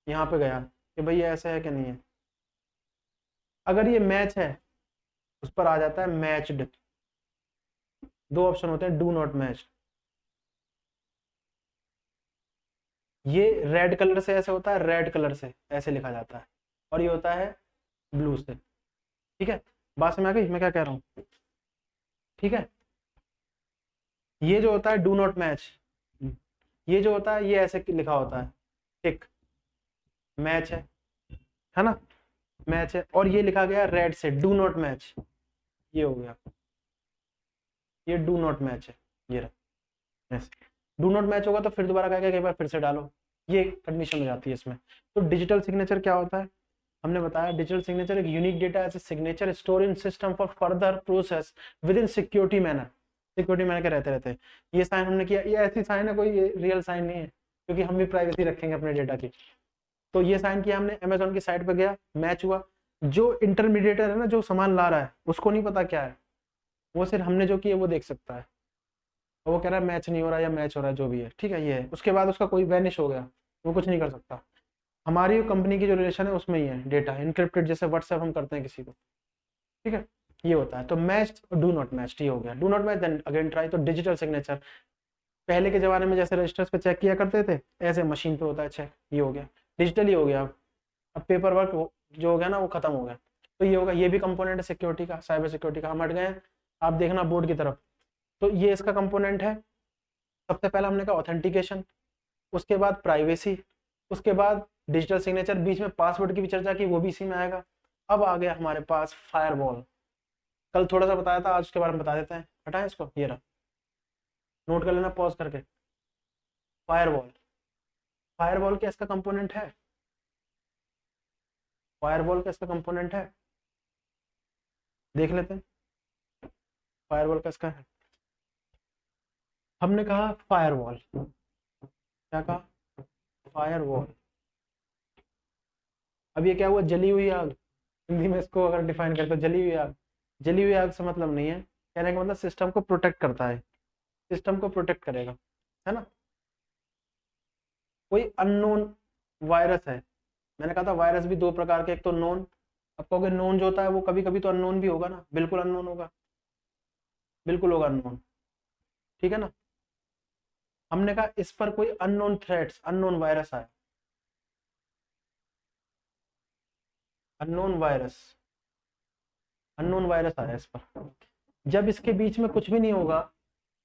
A: यहाँ पे गया कि भाई ये ऐसा है कि नहीं है, अगर ये मैच है उस पर आ जाता है मैच्ड। दो ऑप्शन होते हैं, डू नॉट मैच, ये रेड कलर से ऐसे होता है, रेड कलर से ऐसे लिखा जाता है, और ये होता है ब्लू से, ठीक है। बात समझ आ गई मैं क्या कह रहा हूँ? ठीक है, ये जो होता है डू नॉट मैच, ये जो होता है ये ऐसे लिखा होता है, टिक, मैच है ना, मैच है, और ये लिखा गया रेड से डू नॉट मैच, ये हो गया, ये डू नॉट मैच है, ये रहा ऐसे। डू नॉट मैच होगा तो फिर दोबारा कहेगा कि एक बार फिर से डालो, ये कंडीशन हो जाती है इसमें। तो डिजिटल सिग्नेचर क्या होता है? हमने बताया डिजिटल सिग्नेचर एक unique data as a signature store in system for further process with in security manner, security manner के रहते रहते। ये साइन हमने किया, ये ऐसी साइन है, कोई रियल साइन नहीं है, क्योंकि हम भी प्राइवेसी रखेंगे अपने डेटा की। तो ये साइन किया हमने, अमेजोन की साइट पर गया, मैच हुआ, जो इंटरमीडिएटर है ना, जो सामान ला रहा है, उसको नहीं पता क्या है, वो सिर्फ हमने जो किया वो देख सकता है। और वो कह रहा है मैच नहीं हो रहा या मैच हो रहा है, जो भी है, ठीक है, ये है। उसके बाद उसका कोई वैनिश हो गया, वो कुछ नहीं कर सकता। हमारी कंपनी की जो रिलेशन है उसमें ही है डेटा इनक्रिप्टेड, जैसे व्हाट्सएप हम करते हैं किसी को, ठीक है, ये होता है। तो मैच, डू नॉट मैच, ये हो गया। Do not match, then again try. तो डिजिटल सिग्नेचर, पहले के जमाने में जैसे रजिस्टर्स पे चेक किया करते थे, ऐसे मशीन पे होता है चेक, ये हो गया, डिजिटली हो गया। अब पेपर वर्क जो हो गया ना, वो खत्म हो गया। तो ये होगा, ये भी कंपोनेंट है सिक्योरिटी का, साइबर सिक्योरिटी का। हम हट गए हैं, आप देखना बोर्ड की तरफ। तो ये इसका कंपोनेंट है। सबसे पहला हमने कहा ऑथेंटिकेशन, उसके बाद प्राइवेसी, उसके बाद डिजिटल सिग्नेचर, बीच में पासवर्ड की भी चर्चा की, वो भी इसी में आएगा। अब आ गया हमारे पास फायरवॉल। कल थोड़ा सा बताया था, आज उसके बारे में बता देते हैं। हटाएं इसको, ये रहा, नोट कर लेना पॉज करके। फायरवॉल, फायरवॉल क्या इसका कंपोनेंट है? फायरवॉल का इसका कंपोनेंट है, देख लेते हैं। फायरवॉल का इसका है, हमने कहा फायरवॉल, क्या कहा? फायरवॉल। अब ये क्या हुआ? जली हुई आग। हिंदी में इसको अगर डिफाइन करते तो जली हुई आग। जली हुई आग से मतलब नहीं है, कहने का मतलब सिस्टम को प्रोटेक्ट करता है, सिस्टम को प्रोटेक्ट करेगा, है ना। कोई अननोन वायरस है, मैंने कहा था वायरस भी दो प्रकार के, एक तो नोन। अब कहोगे नोन जो होता है वो कभी कभी तो अननोन भी होगा ना, बिल्कुल अननोन होगा, बिल्कुल होगा अननोन, ठीक है ना। हमने कहा इस पर कोई अननोन थ्रेट्स, अननोन वायरस आया, अननोन वायरस, अननोन वायरस आया इस पर। जब इसके बीच में कुछ भी नहीं होगा,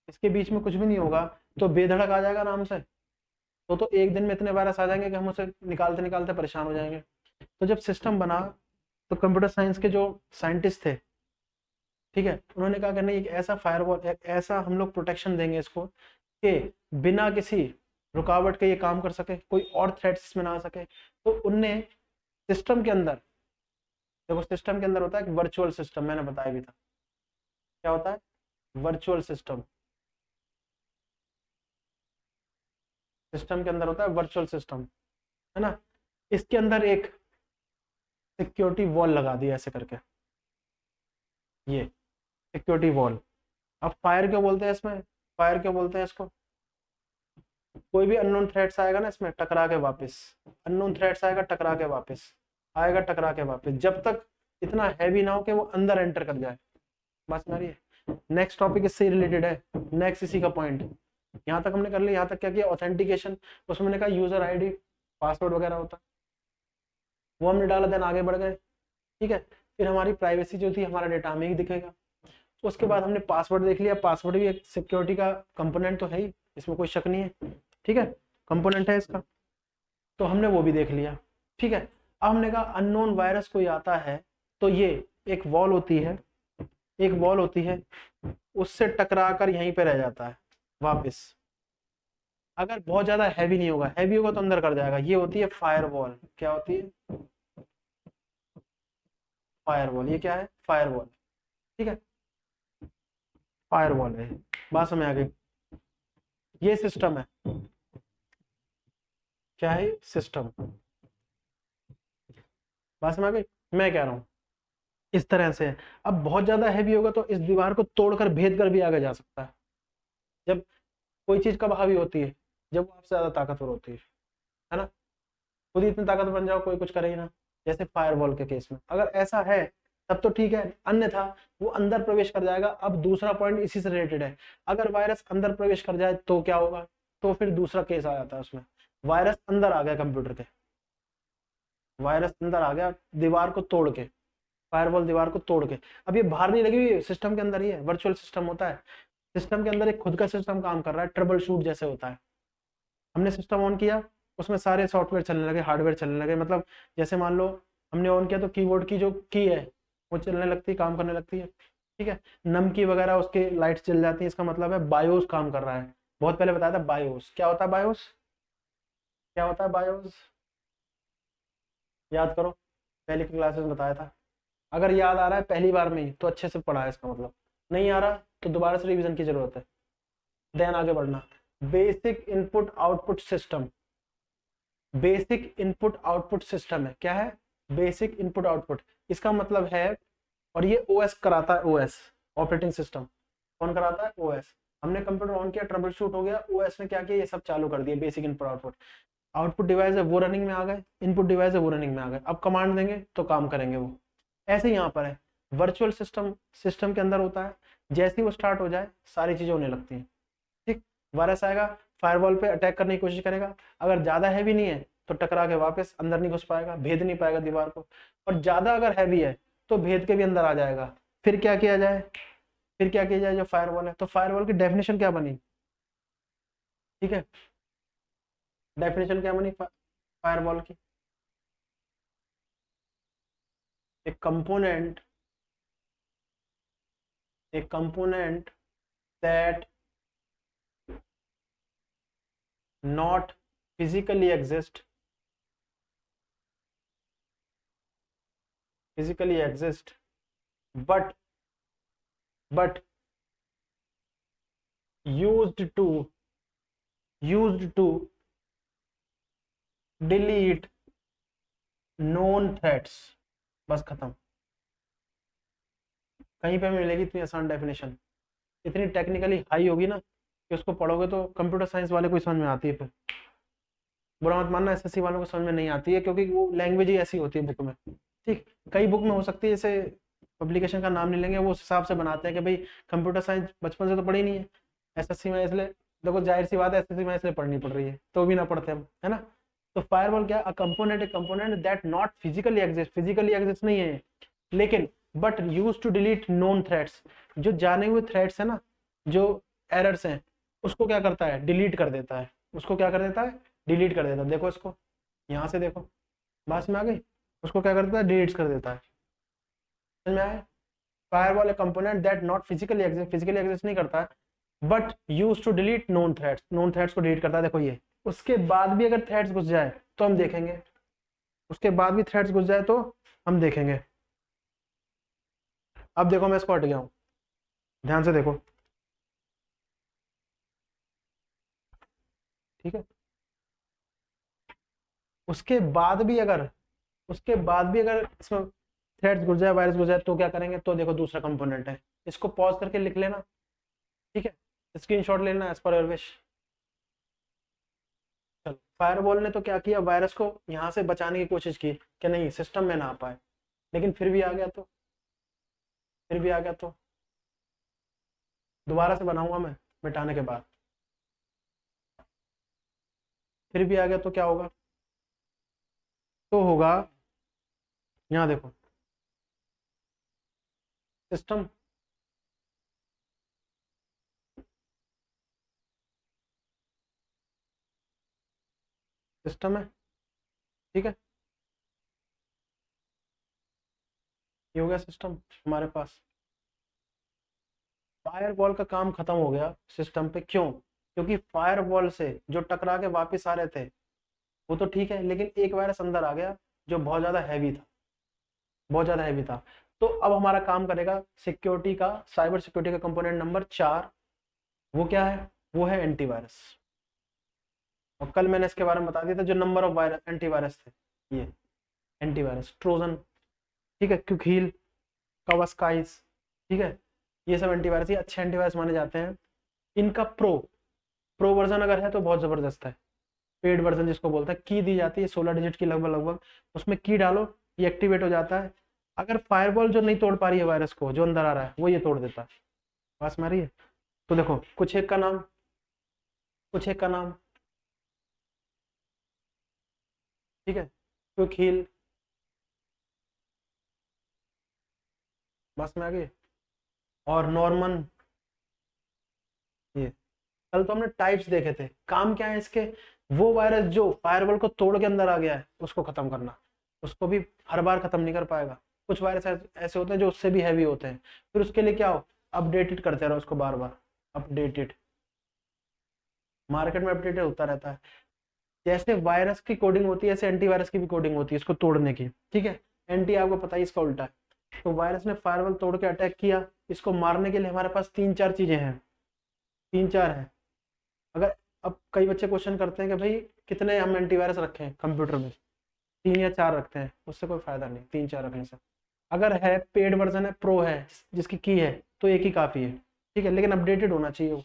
A: इसके बीच में कुछ भी नहीं होगा, तो बेधड़क आ जाएगा आराम से। तो एक दिन में इतने वायरस आ जाएंगे कि हम उसे निकालते निकालते परेशान हो जाएंगे। तो जब सिस्टम बना, तो कंप्यूटर साइंस के जो साइंटिस्ट थे, ठीक है, उन्होंने कहा कि नहीं, एक ऐसा फायरवॉल, एक ऐसा हम लोग प्रोटेक्शन देंगे इसको कि बिना किसी रुकावट के ये काम कर सके, कोई और थ्रेट्स इसमें ना आ सके। तो उनने सिस्टम के अंदर, देखो सिस्टम के अंदर होता है वर्चुअल सिस्टम, मैंने बताया भी था, क्या होता है वर्चुअल सिस्टम। सिस्टम के अंदर होता है वर्चुअल सिस्टम, है ना। इसके अंदर एक सिक्योरिटी वॉल लगा दिया ऐसे करके, ये सिक्योरिटी वॉल। अब फायर क्यों बोलते हैं इसमें, फायर क्यों बोलते हैं इसको? कोई भी अननोन थ्रेट्स आएगा ना इसमें, टकरा के वापस, अननोन थ्रेट्स आएगा टकरा के वापस, आएगा टकरा के वापस, जब तक इतना हैवी ना हो कि वो अंदर एंटर कर जाए। बस मेरी नेक्स्ट टॉपिक इससे रिलेटेड है, नेक्स्ट इसी का पॉइंट। यहाँ तक हमने कर लिया, यहाँ तक क्या किया? ऑथेंटिकेशन, उसमें मैंने कहा यूजर आईडी, पासवर्ड वगैरह होता, वो हमने डाला, देन आगे बढ़ गए, ठीक है। फिर हमारी प्राइवेसी जो थी, हमारा डेटा हमें ही दिखेगा। उसके बाद हमने पासवर्ड देख लिया, पासवर्ड भी एक सिक्योरिटी का कंपोनेंट तो है ही, इसमें कोई शक नहीं है, ठीक है, कंपोनेंट है इसका, तो हमने वो भी देख लिया, ठीक है। अब हमने कहा अननोन वायरस कोई आता है, तो ये एक वॉल होती है, एक वॉल होती है, उससे टकरा कर यहीं पे रह जाता है वापस। अगर बहुत ज्यादा हैवी नहीं होगा, हैवी होगा तो अंदर कर जाएगा, ये होती है फायरवॉल। क्या होती है? फायरवॉल। ये क्या है? फायरवॉल, ठीक है, फायरवॉल है। बात समझ आ गई? ये सिस्टम है, क्या है? सिस्टम। बात समझ आ गई? मैं कह रहा हूँ इस तरह से है। अब बहुत ज्यादा हैवी होगा तो इस दीवार को तोड़कर भेद कर भी आगे जा सकता है। जब कोई चीज कब हावी होती है? जब वो आपसे ज्यादा ताकतवर होती है ना। खुद ही इतनी ताकत बन जाओ, कोई कुछ करे ही ना, जैसे फायरवॉल के केस में। अगर ऐसा है तब तो ठीक है, अन्यथा वो अंदर प्रवेश कर जाएगा। अब दूसरा पॉइंट इसी से रिलेटेड है, अगर वायरस अंदर प्रवेश कर जाए तो क्या होगा? तो फिर दूसरा केस आ जाता है उसमें, वायरस अंदर आ गया कंप्यूटर के, वायरस अंदर आ गया दीवार को तोड़ के, फायरवॉल दीवार को तोड़ के। अब ये बाहर नहीं लगी हुई, सिस्टम के अंदर ही है, वर्चुअल सिस्टम होता है। सिस्टम के अंदर एक खुद का सिस्टम काम कर रहा है, ट्रबल शूट जैसे होता है। हमने सिस्टम ऑन किया, उसमें सारे सॉफ्टवेयर चलने लगे, हार्डवेयर चलने लगे, मतलब जैसे मान लो हमने ऑन किया तो कीबोर्ड की जो की है वो चलने लगती है, काम करने लगती है, ठीक है। नम की वगैरह उसके लाइट्स जल जाती है, इसका मतलब है बायोस काम कर रहा है। बहुत पहले बताया था बायोस क्या होता है, बायोस क्या होता है, बायोस याद करो, पहले की क्लासेस में बताया था। अगर याद आ रहा है पहली बार में ही तो अच्छे से पढ़ा है, इसका मतलब नहीं आ रहा तो दोबारा से रिवीजन की जरूरत है, देन आगे बढ़ना। Basic input output system, basic input output system है, क्या है? Basic input output. इसका मतलब है, और ये ओएस कराता है, ओएस ऑपरेटिंग सिस्टम कौन कराता है, ओएस। हमने कंप्यूटर ऑन किया, ट्रबल शूट हो गया, ओएस ने क्या किया, ये सब चालू कर दिया, basic input output. Output device है वो रनिंग में आ गए, इनपुट डिवाइस है वो रनिंग में आ गए, अब कमांड देंगे तो काम करेंगे वो। ऐसे ही यहाँ पर है, वर्चुअल सिस्टम सिस्टम के अंदर होता है, जैसे ही वो स्टार्ट हो जाए सारी चीजें होने लगती हैं। ठीक, वायरस आएगा, फायरवॉल पे अटैक करने की कोशिश करेगा, अगर ज्यादा हैवी नहीं है तो टकरा के वापस अंदर नहीं घुस पाएगा, भेद नहीं पाएगा दीवार को, और ज्यादा अगर हैवी है तो भेद के भी अंदर आ जाएगा। फिर क्या किया जाए, फिर क्या किया जाए, जो फायरवॉल है, तो फायरवॉल की डेफिनेशन क्या बनी, ठीक है, डेफिनेशन क्या बनी फायरवॉल की, एक component, a component that not physically exist but used to delete known threats। बस खत्म। कहीं पे मिलेगी इतनी आसान डेफिनेशन, इतनी टेक्निकली हाई होगी ना कि उसको पढ़ोगे तो कंप्यूटर साइंस वाले को समझ में आती है, फिर बुरा मत मानना एसएससी वालों को समझ में नहीं आती है, क्योंकि वो लैंग्वेज ही ऐसी होती है बुक में। ठीक, कई बुक में हो सकती है, जैसे पब्लिकेशन का नाम नहीं लेंगे, वो उस हिसाब से बनाते हैं कि भाई कंप्यूटर साइंस बचपन से तो पढ़ी नहीं है एसएससी में, इसलिए देखो जाहिर सी बात है एसएससी में इसलिए पढ़नी पड़ रही है, तो भी ना पढ़ते हम, है ना। तो फायरवॉल क्या, a component that not physically exist नहीं है, लेकिन but use to delete known threats, जो जाने हुए थ्रेड्स है ना, जो एरर्स हैं, उसको क्या करता है, डिलीट कर देता है, उसको क्या कर देता है, डिलीट कर देता है। देखो इसको, यहाँ से देखो, बात में आ गई, उसको क्या करता है, डिलीट कर देता है, समझ में आया। Firewall a component that not physically exist नहीं करता है but use to delete known threats को डिलीट करता है। देखो ये, उसके बाद भी अगर थ्रेड्स घुस जाए तो हम देखेंगे, उसके बाद भी थ्रेड्स घुस जाए तो हम देखेंगे। अब देखो मैं इसको हट गया हूं, ध्यान से देखो, ठीक है। उसके बाद भी अगर इसमें थ्रेड्स घुस जाए, वायरस घुस जाए, तो क्या करेंगे, तो देखो दूसरा कंपोनेंट है, इसको पॉज करके लिख लेना, ठीक है, स्क्रीनशॉट लेना एज पर योर विश। चलो, फायरवॉल ने तो क्या किया, वायरस को यहाँ से बचाने की कोशिश की कि नहीं सिस्टम में ना आ पाए, लेकिन फिर भी आ गया तो दोबारा से बनाऊंगा मैं मिटाने के बाद, फिर भी आ गया तो क्या होगा, तो होगा, यहाँ देखो, सिस्टम सिस्टम है, ठीक है, ये हो गया सिस्टम हमारे पास। फायरवॉल का काम खत्म हो गया सिस्टम पे, क्यों, क्योंकि फायरवॉल से जो टकरा के वापस आ रहे थे वो तो ठीक है, लेकिन एक वायरस अंदर आ गया जो बहुत ज्यादा हैवी था। तो अब हमारा काम करेगा सिक्योरिटी का, साइबर सिक्योरिटी का कंपोनेंट नंबर 4, वो क्या है, वो है एंटीवायरस। और कल मैंने इसके बारे में बता दिया था, जो नंबर ऑफ वायरस एंटीवायरस थे, ये एंटीवायरस, ट्रोजन, ठीक है, क्यूकील, कवस्काइस, ठीक है, ये सब एंटीवायरस, ये अच्छे एंटीवायरस माने जाते हैं। इनका प्रो वर्जन अगर है तो बहुत जबरदस्त है, पेड वर्जन जिसको बोलते हैं, की दी जाती है 16 डिजिट की लगभग, उसमें की डालो, ये एक्टिवेट हो जाता है। अगर फायरवॉल जो नहीं तोड़ पा रही है वायरस को, जो अंदर आ रहा है, वो ये तोड़ देता है, पास में आ रही है। तो देखो कुछ एक का नाम, ठीक है, क्विक हील, बस में आ गई, और नॉर्मन। ये कल तो हमने टाइप्स देखे थे, काम क्या है इसके, वो वायरस जो फायरवॉल को तोड़ के अंदर आ गया है उसको खत्म करना, उसको भी हर बार खत्म नहीं कर पाएगा, कुछ वायरस ऐसे होते हैं जो उससे भी हैवी होते हैं, फिर उसके लिए क्या हो, अपडेटेड करते रहो उसको बार बार, अपडेटेड, मार्केट में अपडेटेड होता रहता है। जैसे वायरस की कोडिंग होती है ऐसे एंटीवायरस की भी कोडिंग होती है इसको तोड़ने की, ठीक है। एंटी आपको पता ही इसका उल्टा है। तो वायरस ने फायरवॉल तोड़ के अटैक किया, इसको मारने के लिए हमारे पास 3-4 चीजें हैं, 3-4 है। अगर अब कई बच्चे क्वेश्चन करते हैं कि भाई कितने हम एंटीवायरस रखें कंप्यूटर में, 3 या 4 रखते हैं, उससे कोई फायदा नहीं 3-4 रखने से, अगर है पेड वर्जन है, प्रो है, जिसकी की है, तो एक ही काफ़ी है, ठीक है, लेकिन अपडेटेड होना चाहिए वो,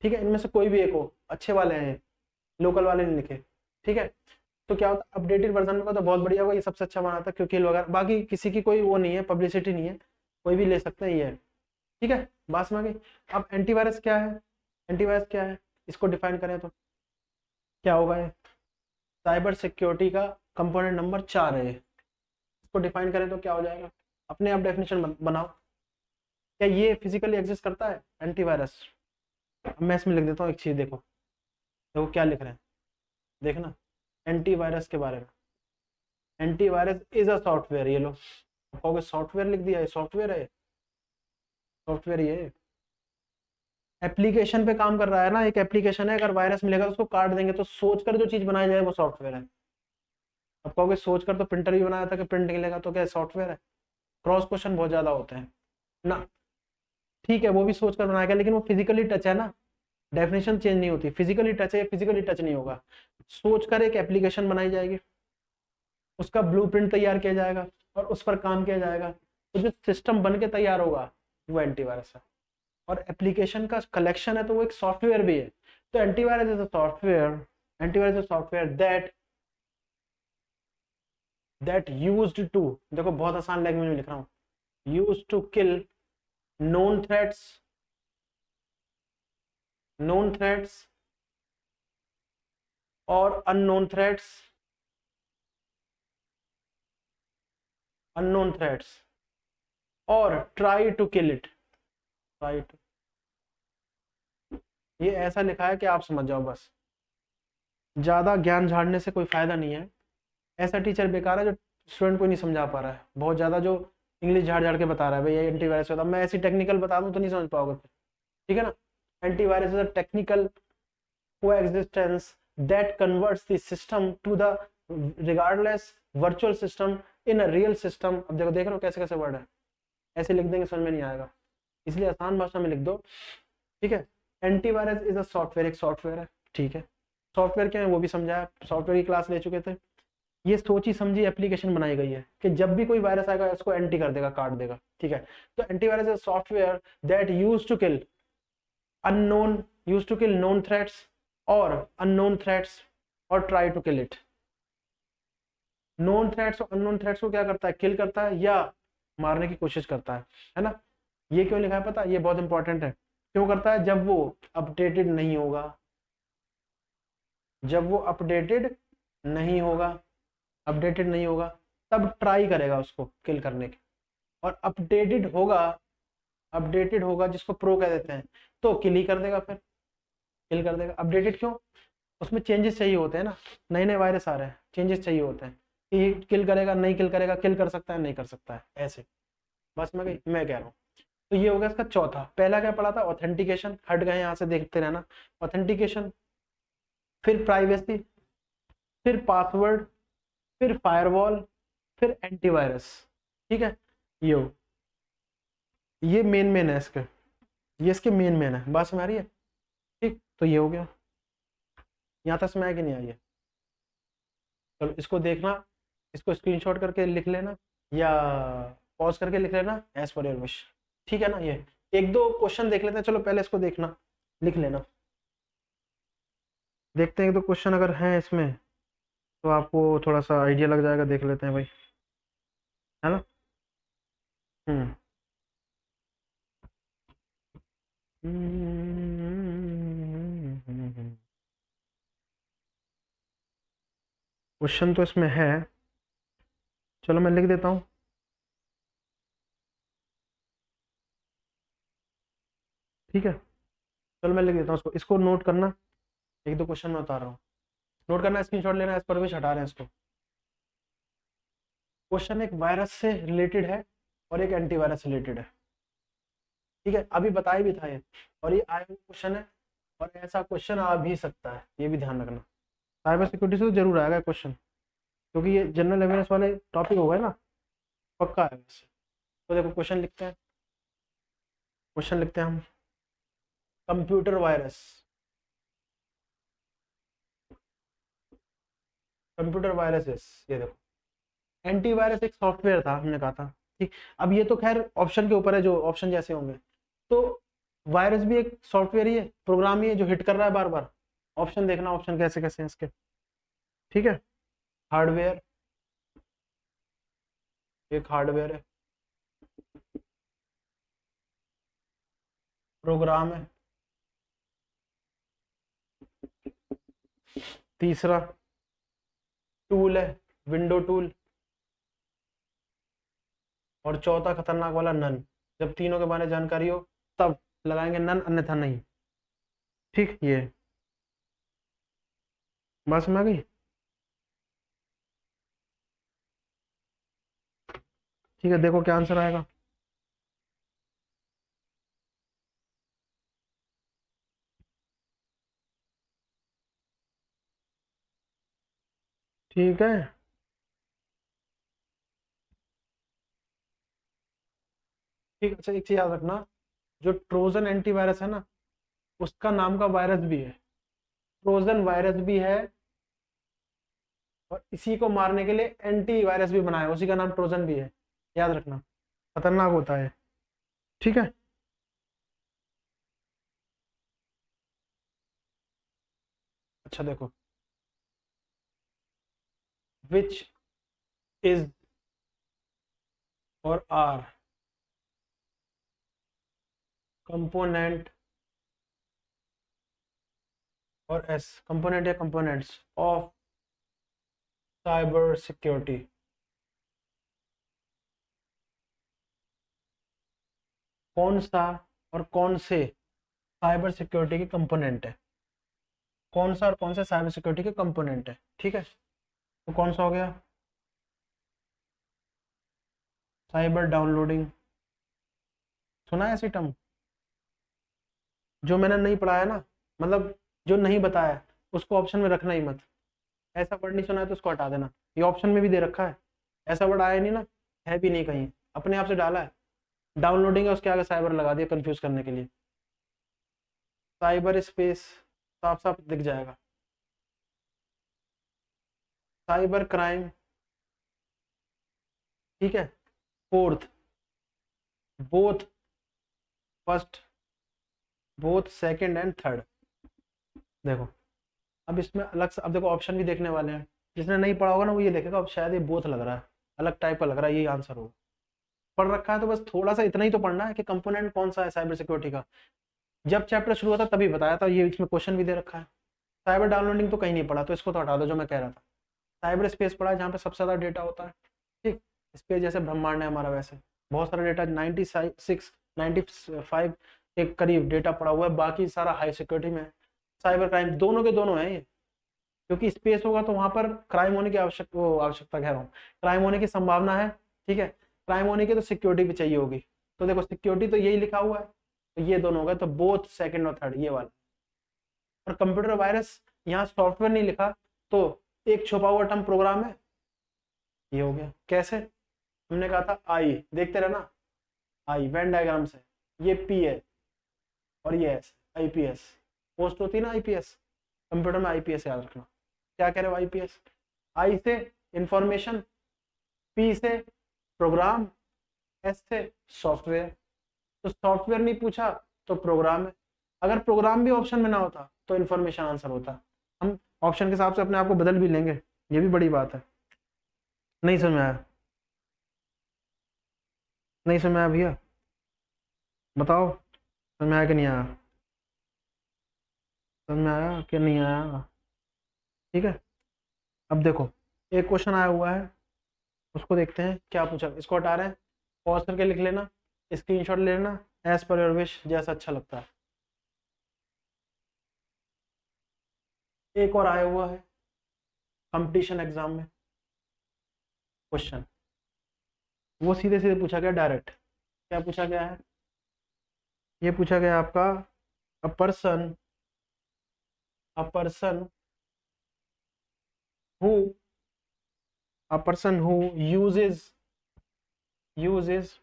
A: ठीक है, इनमें से कोई भी एक हो, अच्छे वाले हैं, लोकल वाले नहीं लिखे, ठीक है। तो क्या होता है, अपडेटेड वर्जन में तो बहुत बढ़िया होगा, ये सबसे अच्छा बनाता है, क्योंकि वगैरह बाकी किसी की कोई वो नहीं है, पब्लिसिटी नहीं है, कोई भी ले सकता है, ये है, ठीक है, बात समझ गई। अब एंटीवायरस क्या है, एंटीवायरस क्या है, इसको डिफाइन करें तो क्या होगा ये, साइबर सिक्योरिटी का कंपोनेंट नंबर 4 है, इसको डिफाइन करें तो क्या हो जाएगा, अपने आप डेफिनेशन बनाओ। क्या ये फिजिकली एग्जिस्ट करता है एंटीवायरस? अब मैं इसमें लिख देता हूँ एक चीज, देखो देखो क्या लिख रहे हैं, देखना, एंटीवायरस के बारे में, एंटीवायरस इज अ सॉफ्टवेयर, ये लो, कहोगे सॉफ्टवेयर लिख दिया, ये सॉफ्टवेयर है, सॉफ्टवेयर ये एप्लीकेशन पे काम कर रहा है ना, एक एप्लीकेशन है, अगर वायरस मिलेगा तो उसको काट देंगे, तो सोच कर जो चीज बनाई जाए वो सॉफ्टवेयर है। अब कहोगे सोच कर तो प्रिंटर भी बनाया था कि प्रिंट निकलेगा, तो क्या सॉफ्टवेयर है? क्रॉस क्वेश्चन बहुत ज्यादा होते हैं ना, ठीक है, वो भी सोच कर बनाया गया, लेकिन वो फिजिकली टच है ना, डेफिनेशन चेंज नहीं होती, फिजिकली टच है, फिजिकली टच नहीं होगा, सोच कर एक एप्लीकेशन बनाई जाएगी, उसका ब्लूप्रिंट तैयार किया जाएगा और उस पर काम किया जाएगा, तो जो सिस्टम बन के तैयार होगा वो एंटीवायरस है, और एप्लीकेशन का कलेक्शन है, तो वो एक सॉफ्टवेयर भी है। तो antivirus is a software, antivirus is a software that used to, देखो बहुत आसान लैंग्वेज में लिख रहा हूँ, used to kill known threats, known threats और unknown threats, unknown threats और try to kill it, try to, ये ऐसा लिखा है कि आप समझ जाओ बस, ज्यादा ज्ञान झाड़ने से कोई फायदा नहीं है, ऐसा टीचर बेकार है जो स्टूडेंट को नहीं समझा पा रहा है, बहुत ज्यादा जो इंग्लिश झाड़ झाड़ के बता रहा है भाई ये एंटीवायरस होता है, मैं ऐसी टेक्निकल बता दूं तो नहीं समझ पाओगे फिर, ठीक है ना। Antivirus is a technical coexistence that converts the system to the regardless virtual system in a real system। अब देखो देख रहे हो कैसे कैसे वर्ड है, ऐसे लिख देंगे समझ में नहीं आएगा, इसलिए आसान भाषा में लिख दो, ठीक है। एंटीवायरस इज अ सॉफ्टवेयर, एक सॉफ्टवेयर है, ठीक है, सॉफ्टवेयर क्या है वो भी समझाया, सॉफ्टवेयर की क्लास ले चुके थे। ये सोची समझी एप्लीकेशन बनाई गई है कि जब भी कोई वायरस आएगा इसको एंटी कर देगा, काट देगा, ठीक है। तो antivirus is software that used to kill unknown, used to kill known threats और unknown threats और try to kill it। known threats और unknown threats को क्या करता है, किल करता है या मारने की कोशिश करता है ना। ये क्यों लिखा है पता, ये बहुत इंपॉर्टेंट है, क्यों करता है, जब वो अपडेटेड नहीं होगा, जब वो अपडेटेड नहीं होगा, अपडेटेड नहीं होगा, तब ट्राई करेगा उसको किल करने की, और अपडेटेड होगा, अपडेटेड होगा जिसको प्रो कह देते हैं, तो किल ही कर देगा, फिर किल कर देगा। अपडेटेड क्यों, उसमें चेंजेस चाहिए होते हैं ना, नए नए वायरस आ रहे हैं, चेंजेस चाहिए होते हैं कि किल करेगा नहीं किल करेगा, किल कर सकता है नहीं कर सकता है, ऐसे, बस मैं कह रहा हूँ। तो ये हो गया इसका चौथा। पहला क्या पढ़ा था, ऑथेंटिकेशन, हट गए यहाँ से देखते रहना, ऑथेंटिकेशन, फिर प्राइवेसी, फिर पासवर्ड, फिर फायरवॉल, फिर एंटीवायरस, ठीक है। ये हो, ये मेन है इसके, ये इसके मेन है, बात समझ आ रही है, ठीक। तो ये हो गया, यहाँ तक समझ कि नहीं आई है, चलो इसको देखना, इसको स्क्रीनशॉट करके लिख लेना या पॉज करके लिख लेना, एज पर योर विश, ठीक है ना। ये एक दो क्वेश्चन देख लेते हैं, चलो पहले इसको देखना, लिख लेना, देखते हैं एक दो क्वेश्चन अगर हैं इसमें तो आपको थोड़ा सा आइडिया लग जाएगा, देख लेते हैं भाई, है ना। हम्म क्वेश्चन तो इसमें है, चलो मैं लिख देता हूँ, ठीक है, चलो मैं लिख देता हूँ इसको, इसको नोट करना, एक दो क्वेश्चन मैं उतार रहा हूँ, नोट करना, स्क्रीनशॉट लेना, एज पर विश हटा रहे हैं इसको। क्वेश्चन एक वायरस से रिलेटेड है और एक एंटीवायरस रिलेटेड है, ठीक है, अभी बताया भी था ये, और ये आया हुआ क्वेश्चन है, और ऐसा क्वेश्चन आ भी सकता है, ये भी ध्यान रखना, साइबर सिक्योरिटी से तो जरूर आएगा क्वेश्चन, क्योंकि ये जनरल अवेयरनेस वाले टॉपिक हो गए ना, पक्का है वैसे। तो देखो क्वेश्चन लिखते हैं, क्वेश्चन लिखते हैं हम, कंप्यूटर वायरस, कंप्यूटर वायरसेस, ये देखो, एंटीवायरस एक सॉफ्टवेयर था हमने कहा था, ठीक, अब ये तो खैर ऑप्शन के ऊपर है, जो ऑप्शन जैसे होंगे। तो वायरस भी एक सॉफ्टवेयर ही है, प्रोग्राम ही है जो हिट कर रहा है बार बार। ऑप्शन देखना, ऑप्शन कैसे कैसे हैं इसके। ठीक है, हार्डवेयर, एक हार्डवेयर है, प्रोग्राम है, तीसरा टूल है, विंडो टूल, और चौथा खतरनाक वाला नन। जब तीनों के बारे में जानकारी हो तब लगाएंगे नन, अन्यथा नहीं। ठीक, ये बात समझ आ गई। ठीक है, देखो क्या आंसर आएगा। ठीक है, ठीक। अच्छा, एक चीज याद रखना, जो ट्रोजन एंटीवायरस है ना, उसका नाम का वायरस भी है, ट्रोजन वायरस भी है, और इसी को मारने के लिए एंटीवायरस भी बनाया है, उसी का नाम ट्रोजन भी है। याद रखना, खतरनाक होता है। ठीक है, अच्छा देखो, विच इज और आर कंपोनेंट, और एस कंपोनेंट या कंपोनेंट्स ऑफ साइबर सिक्योरिटी। कौन सा और कौन से साइबर सिक्योरिटी के कंपोनेंट है, कौन सा और कौन से साइबर सिक्योरिटी के कंपोनेंट है। ठीक है, तो कौन सा हो गया, साइबर डाउनलोडिंग। सुना है ऐसी टर्म? जो मैंने नहीं पढ़ाया ना, मतलब जो नहीं बताया, उसको ऑप्शन में रखना ही मत। ऐसा वर्ड नहीं सुना है तो उसको हटा देना, ये ऑप्शन में भी दे रखा है। ऐसा वर्ड आया नहीं ना, है भी नहीं कहीं, अपने आप से डाला है। डाउनलोडिंग है, उसके आगे साइबर लगा दिया कंफ्यूज करने के लिए। साइबर स्पेस साफ साफ दिख जाएगा, साइबर क्राइम। ठीक है, fourth, both first, both second and third. देखो, अब इसमें अलग से, अब देखो ऑप्शन भी देखने वाले हैं। जिसने नहीं पढ़ा होगा ना, वो ये देखेगा अब शायद ये बोथ लग रहा है, अलग टाइप का लग रहा है, यही आंसर होगा। पढ़ रखा है तो बस थोड़ा सा इतना ही तो पढ़ना है कि कंपोनेंट कौन सा है साइबर सिक्योरिटी का। जब चैप्टर शुरू हुआ था तभी बताया था, ये इसमें क्वेश्चन भी दे रखा है। साइबर डाउनलोडिंग तो कहीं नहीं पढ़ा, तो इसको तो हटा दो जो मैं कह रहा था। साइबर स्पेस पढ़ा है, जहाँ पे सबसे ज़्यादा डेटा होता है। ठीक, स्पेस जैसे ब्रह्मांड है हमारा, वैसे बहुत सारा डेटा, 96 95 के करीब डेटा पड़ा हुआ है, बाकी सारा हाई सिक्योरिटी में है। साइबर क्राइम दोनों के दोनों हैं ये, क्योंकि स्पेस होगा तो वहां पर क्राइम होने की आवश्यकता कह रहा हूँ, क्राइम होने की संभावना है। ठीक है, क्राइम होने की तो सिक्योरिटी भी चाहिए होगी। तो देखो, सिक्योरिटी तो यही लिखा हुआ है, तो ये दोनों हो गए, तो बोथ सेकंड और थर्ड, ये वाला। और कंप्यूटर वायरस, यहाँ सॉफ्टवेयर नहीं लिखा, तो एक छुपा हुआ टर्म प्रोग्राम है, ये हो गया। कैसे? हमने कहा था आई, देखते रहना, आई वेन डायग्राम से, ये पी है और ये एस, आईपीएस। पोस्ट होती है ना आईपीएस, कंप्यूटर में आईपीएस याद रखना। क्या कह रहे हो, आईपीएस, आई से इंफॉर्मेशन, पी से प्रोग्राम, एस से सॉफ्टवेयर। तो सॉफ्टवेयर नहीं पूछा तो प्रोग्राम है। अगर प्रोग्राम भी ऑप्शन में ना होता तो इंफॉर्मेशन आंसर होता। हम ऑप्शन के हिसाब से अपने आप को बदल भी लेंगे, ये भी बड़ी बात है। नहीं समझ में आया? नहीं समझ में आया भैया? बताओ, समझ में आया कि नहीं आया? समझ में आया कि नहीं आया? ठीक है, अब देखो, एक क्वेश्चन आया हुआ है, उसको देखते हैं क्या पूछा। इसको हटा रहे हैं, पॉज करके लिख लेना, स्क्रीनशॉट ले लेना, एज पर योर विश, जैसा अच्छा लगता है। एक और आया हुआ है कंपटीशन एग्जाम में क्वेश्चन, वो सीधे सीधे पूछा गया डायरेक्ट। क्या पूछा गया है? ये पूछा गया आपका, a person, a person who, a person who uses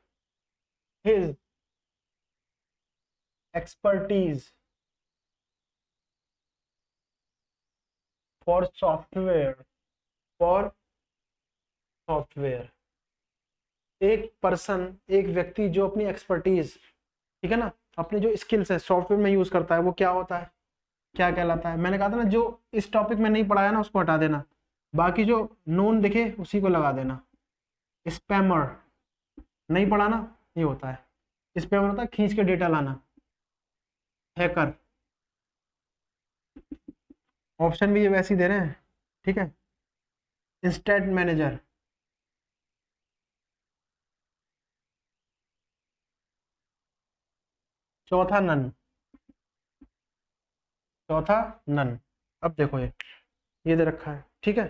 A: his expertise for software, for software एक पर्सन, एक व्यक्ति जो अपनी एक्सपर्टीज, ठीक है ना, अपने जो स्किल्स है सॉफ्टवेयर में यूज करता है, वो क्या होता है, क्या कहलाता है। मैंने कहा था ना, जो इस टॉपिक में नहीं पढ़ाया ना उसको हटा देना, बाकी जो नोन दिखे उसी को लगा देना। स्पैमर नहीं पढ़ा ना, ये होता है स्पैमर, होता है खींच के डेटा लाना। हैकर, ऑप्शन भी ये वैसे ही दे रहे हैं, ठीक है। इंस्टेंट मैनेजर, चौथा नन, चौथा नन। अब देखो ये दे रखा है, ठीक है।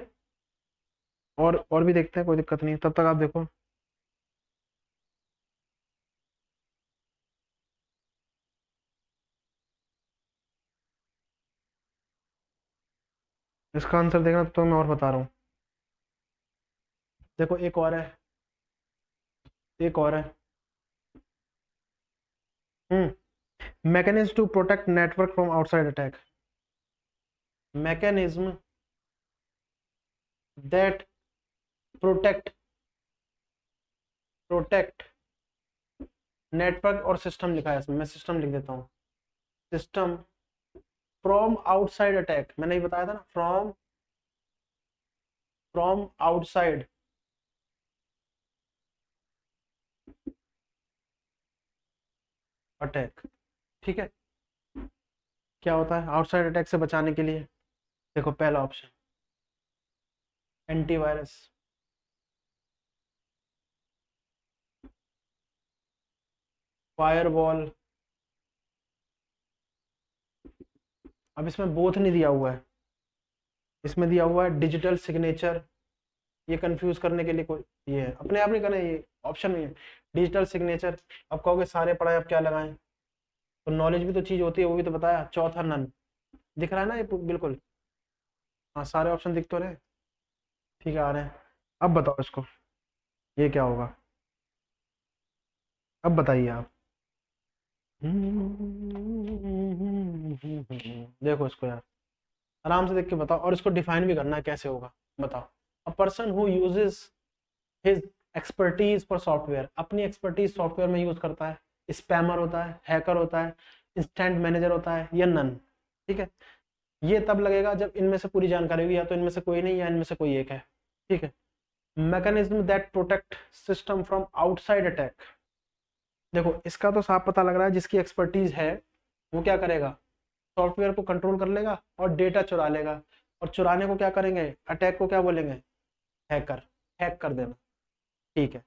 A: और भी देखते हैं, कोई दिक्कत नहीं, तब तक आप देखो। इसका आंसर देखना तो मैं और बता रहा हूँ। देखो एक और है, एक और है। Mechanism to protect network from outside attack. Mechanism that protect, protect network और सिस्टम लिखा है इसमें, मैं सिस्टम लिख देता हूँ। सिस्टम फ्रॉम आउटसाइड अटैक, मैंने ये बताया था ना, फ्रॉम, फ्रॉम आउटसाइड अटैक, ठीक है। क्या होता है आउटसाइड अटैक से बचाने के लिए? देखो पहला ऑप्शन एंटीवायरस, फायरवॉल। अब इसमें बोथ नहीं दिया हुआ है, इसमें दिया हुआ है डिजिटल सिग्नेचर। ये कंफ्यूज करने के लिए कोई, ये है अपने आप नहीं करना, ये ऑप्शन में है डिजिटल सिग्नेचर। अब कहोगे सारे पढ़ाए अब क्या लगाएं, तो नॉलेज भी तो चीज होती है, वो भी तो बताया। चौथा नन, दिख रहा है ना ये बिल्कुल। हाँ सारे ऑप्शन दिख तो रहे, ठीक है, आ रहे हैं। अब बताओ इसको, ये क्या होगा, अब बताइए आप। देखो इसको यार, आराम से देख के बताओ, और इसको डिफाइन भी करना है कैसे होगा, बताओ। A person who uses his expertise for software, अपनी एक्सपर्टीज सॉफ्टवेयर में यूज करता है। स्पैमर होता है, हैकर होता है, इंस्टेंट मैनेजर होता है, या नन, ठीक है। ये तब लगेगा जब इनमें से पूरी जानकारी होगी, या तो इनमें से कोई नहीं, या इनमें से कोई एक है, ठीक है। Mechanism that protect system from outside attack. देखो इसका तो साफ पता लग रहा है, जिसकी एक्सपर्टीज है वो क्या करेगा, सॉफ्टवेयर को कंट्रोल कर लेगा और डेटा चुरा लेगा। और चुराने को क्या करेंगे, अटैक को क्या बोलेंगे, हैकर, हैक कर देना, ठीक है।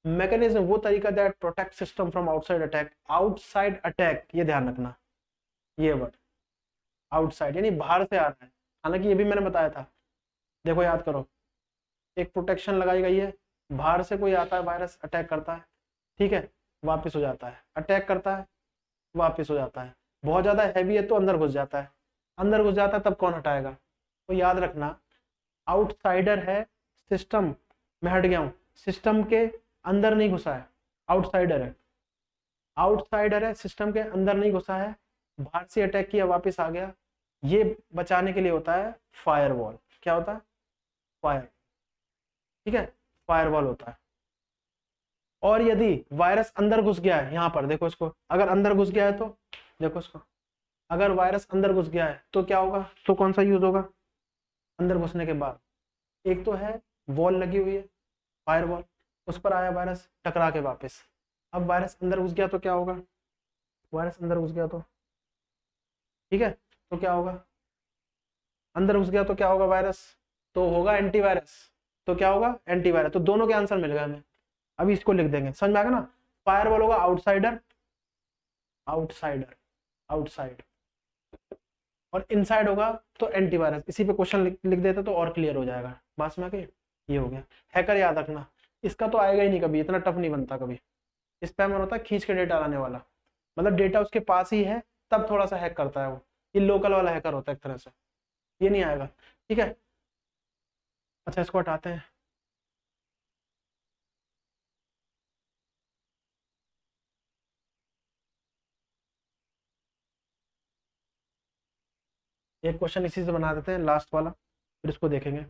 A: मैकेनिज्म वो तरीका that protect system from outside attack. Outside attack, ये ध्यान रखना, ये वर्ड आउटसाइड यानी बाहर से आ रहा है। हालांकि ये भी मैंने बताया था, देखो याद करो, एक प्रोटेक्शन लगाई गई है, बाहर से कोई आता है, वायरस अटैक करता है, ठीक है, वापस हो जाता है, अटैक करता है, वापस हो जाता है। बहुत ज्यादा हैवी है तो अंदर घुस जाता है, अंदर घुस जाता है तब कौन हटाएगा। तो याद रखना, आउटसाइडर है, सिस्टम में हट गया हूं, सिस्टम के अंदर नहीं घुसा है, आउटसाइडर है, आउटसाइडर है, सिस्टम के अंदर नहीं घुसा है, बाहर से अटैक किया वापस आ गया। ये बचाने के लिए होता है फायरवॉल। क्या होता है, फायर, ठीक है, फायरवॉल होता है। और यदि वायरस अंदर घुस गया है, यहां पर देखो इसको, अगर अंदर घुस गया है तो देखो इसको, अगर वायरस अंदर घुस गया है तो क्या होगा, तो कौन सा यूज होगा, अंदर घुसने के बाद। एक तो है वॉल लगी हुई है, फायरवॉल, उस पर आया वायरस टकरा के वापस। अब वायरस अंदर घुस गया तो क्या होगा, वायरस अंदर घुस गया तो, ठीक है, तो क्या होगा, अंदर घुस गया तो क्या होगा वायरस, तो होगा एंटीवायरस। तो क्या होगा, एंटीवायरस। तो दोनों के आंसर मिल गए हमें। अभी इसको लिख देंगे, समझ में आ गया ना। फायरवॉल होगा आउटसाइडर, आउटसाइडर, आउटसाइड, और इनसाइड होगा तो एंटीवायरस। इसी पे क्वेश्चन लिख देते तो और क्लियर हो जाएगा, बात में आके ये हो गया। हैकर याद रखना, इसका तो आएगा ही नहीं कभी, इतना टफ नहीं बनता कभी। स्पैमर होता है खींच के डेटा लाने वाला, मतलब डेटा उसके पास ही है तब थोड़ा सा हैक करता है वो। ये लोकल वाला हैकर होता है एक तरह से, ये नहीं आएगा, ठीक है। अच्छा इसको हटाते हैं। एक क्वेश्चन इसी से बना देते हैं लास्ट वाला, फिर इसको देखेंगे।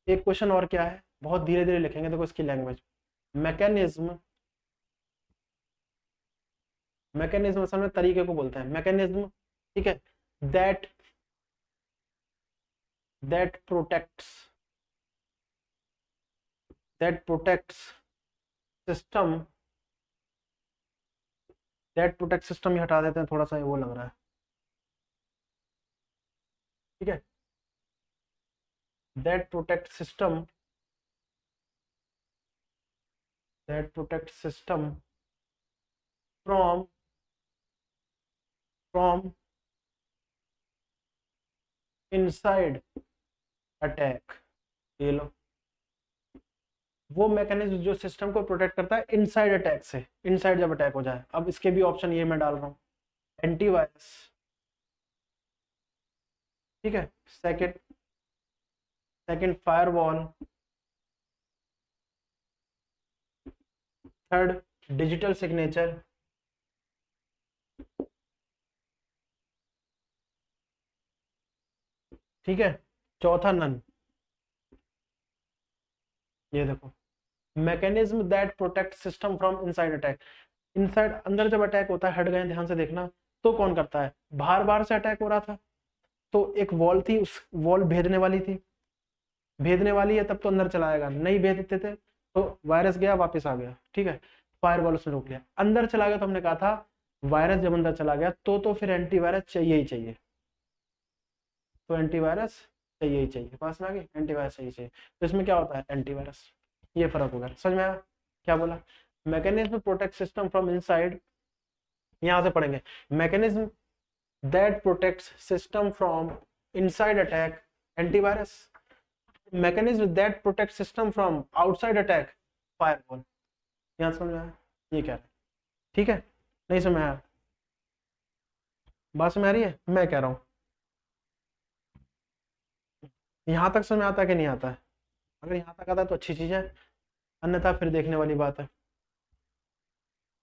A: एक क्वेश्चन और क्या है, बहुत धीरे धीरे लिखेंगे, देखो इसकी लैंग्वेज। मैकेनिज्म, मैकेनिज्म असल में तरीके को बोलते हैं, मैकेनिज्म, ठीक है, that that protects that protects system, that protect system ही हटा देते हैं, थोड़ा सा वो लग रहा है, ठीक है, that protect system, that protect system from from inside attack. ये लो, वो मैकेनिज्म जो सिस्टम को प्रोटेक्ट करता है इनसाइड अटैक से, इनसाइड जब अटैक हो जाए। अब इसके भी ऑप्शन ये मैं डाल रहा हूँ, एंटीवायरस, ठीक है, second second firewall, third digital signature, ठीक है, चौथा नन। ये देखो, mechanism that protect system from inside attack, inside अंदर जब अटैक होता है, हट गए ध्यान से देखना, तो कौन करता है, बाहर बाहर से अटैक हो रहा था तो एक वॉल थी, उस वॉल भेदने वाली थी, भेदने वाली है तब तो अंदर चला आएगा, नहीं भेदते थे तो वायरस गया वापस आ गया, ठीक है, फायरवॉल उसने रोक लिया। अंदर चला गया तो हमने कहा था वायरस जब अंदर चला गया तो फिर एंटीवायरस चाहिए ही चाहिए, तो एंटीवायरस चाहिए ही चाहिए, पास में आ गई, एंटीवायरस चाहिए चाहिए, तो इसमें क्या होता है, एंटीवायरस। ये फर्क होगा, समझ में आया क्या बोला, mechanism protect system from inside, यहां से पढ़ेंगे, mechanism that protects system from inside attack, antivirus, mechanism that protect system from outside attack, firewall. यहां समझ में आया, ये क्या है, ठीक है, नहीं समझ में आया, बात समझ आ रही है, मैं कह रहा हूं यहां तक समझ में आता है कि नहीं आता है, अगर यहां तक आता है तो अच्छी चीज है, अन्यथा फिर देखने वाली बात है,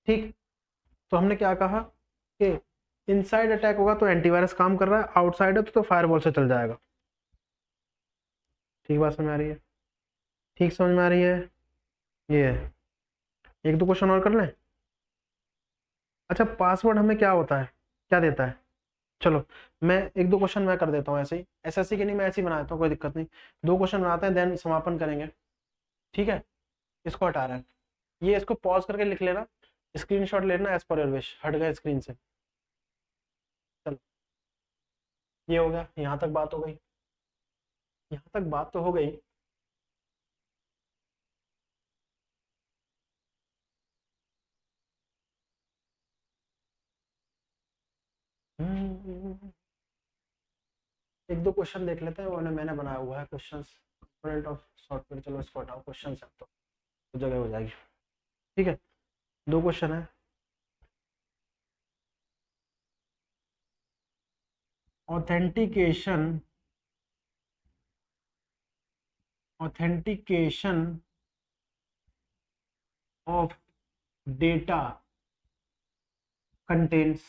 A: ठीक। तो हमने क्या कहा कि इनसाइड अटैक होगा तो एंटीवायरस काम कर रहा है, आउटसाइड है तो फायरवॉल से चल जाएगा, ठीक बात समझ में आ रही है, ठीक समझ में आ रही है, ये है, एक दो क्वेश्चन और कर लें। अच्छा, पासवर्ड हमें क्या होता है, क्या देता है, चलो मैं एक दो क्वेश्चन मैं कर देता हूँ ऐसे ही, एसएससी के नहीं, मैं ऐसे ही बना देता हूँ, कोई दिक्कत नहीं, दो क्वेश्चन बनाते हैं देन समापन करेंगे, ठीक है, इसको हटा रहे हैं, ये इसको पॉज करके लिख लेना, स्क्रीनशॉट लेना, एज पर योर विश, हट गए स्क्रीन से, चलो ये हो गया, यहाँ तक बात हो गई, यहाँ तक बात तो हो गई। एक दो क्वेश्चन देख लेते हैं, वो मैंने बनाया हुआ है क्वेश्चन, कंपोनेंट ऑफ सॉफ्टवेयर, चलो इसको हटाओ, क्वेश्चन है तो जगह हो जाएगी, ठीक है, दो क्वेश्चन है, authentication authentication of data contains,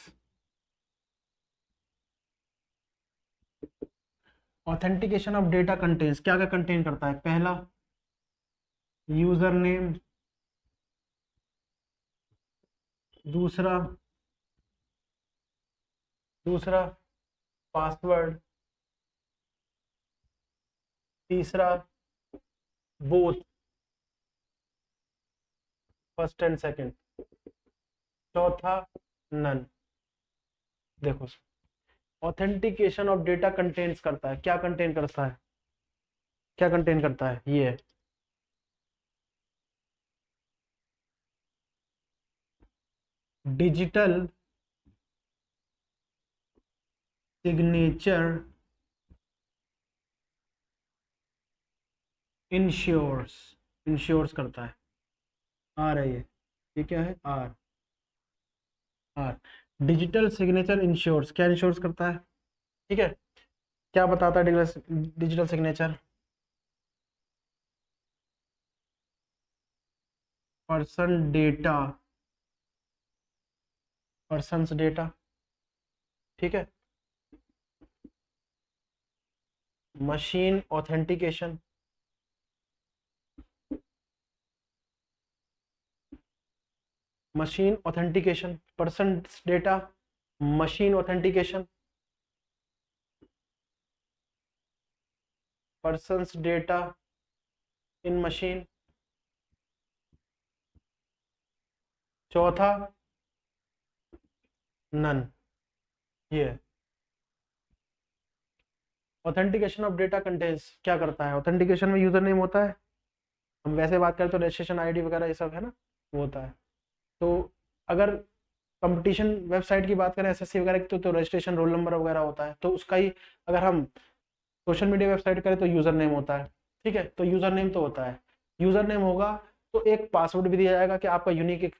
A: authentication of data contains क्या क्या कंटेन करता है, पहला यूजर नेम, दूसरा दूसरा पासवर्ड, तीसरा बोथ फर्स्ट एंड सेकंड, चौथा नन। देखो, ऑथेंटिकेशन ऑफ डेटा कंटेन्स करता है, क्या कंटेन करता है, क्या कंटेन करता है, ये है डिजिटल सिग्नेचर इंश्योर्स, इंश्योर्स करता है, आर है ये क्या है, R, R, digital signature ensures, क्या इंश्योर्स करता है, ठीक है, क्या बताता है digital signature, person data, persons data, ठीक है, machine authentication, machine authentication, persons data, machine authentication, persons data in machine. चौथा नन। ये ऑथेंटिकेशन ऑफ डेटा कंटेंस क्या करता है, ऑथेंटिकेशन में यूजर नेम होता है, हम वैसे बात करें तो रजिस्ट्रेशन आईडी वगैरह ये सब है ना, वो होता है। तो अगर कंपटीशन वेबसाइट की बात करें एसएससी वगैरह की, तो रजिस्ट्रेशन रोल नंबर वगैरह होता है, तो उसका ही अगर हम सोशल मीडिया वेबसाइट करें तो यूजर नेम होता है। ठीक है, तो यूजर नेम तो होता है, यूजर नेम होगा तो एक पासवर्ड भी दिया जाएगा कि आपका यूनिक,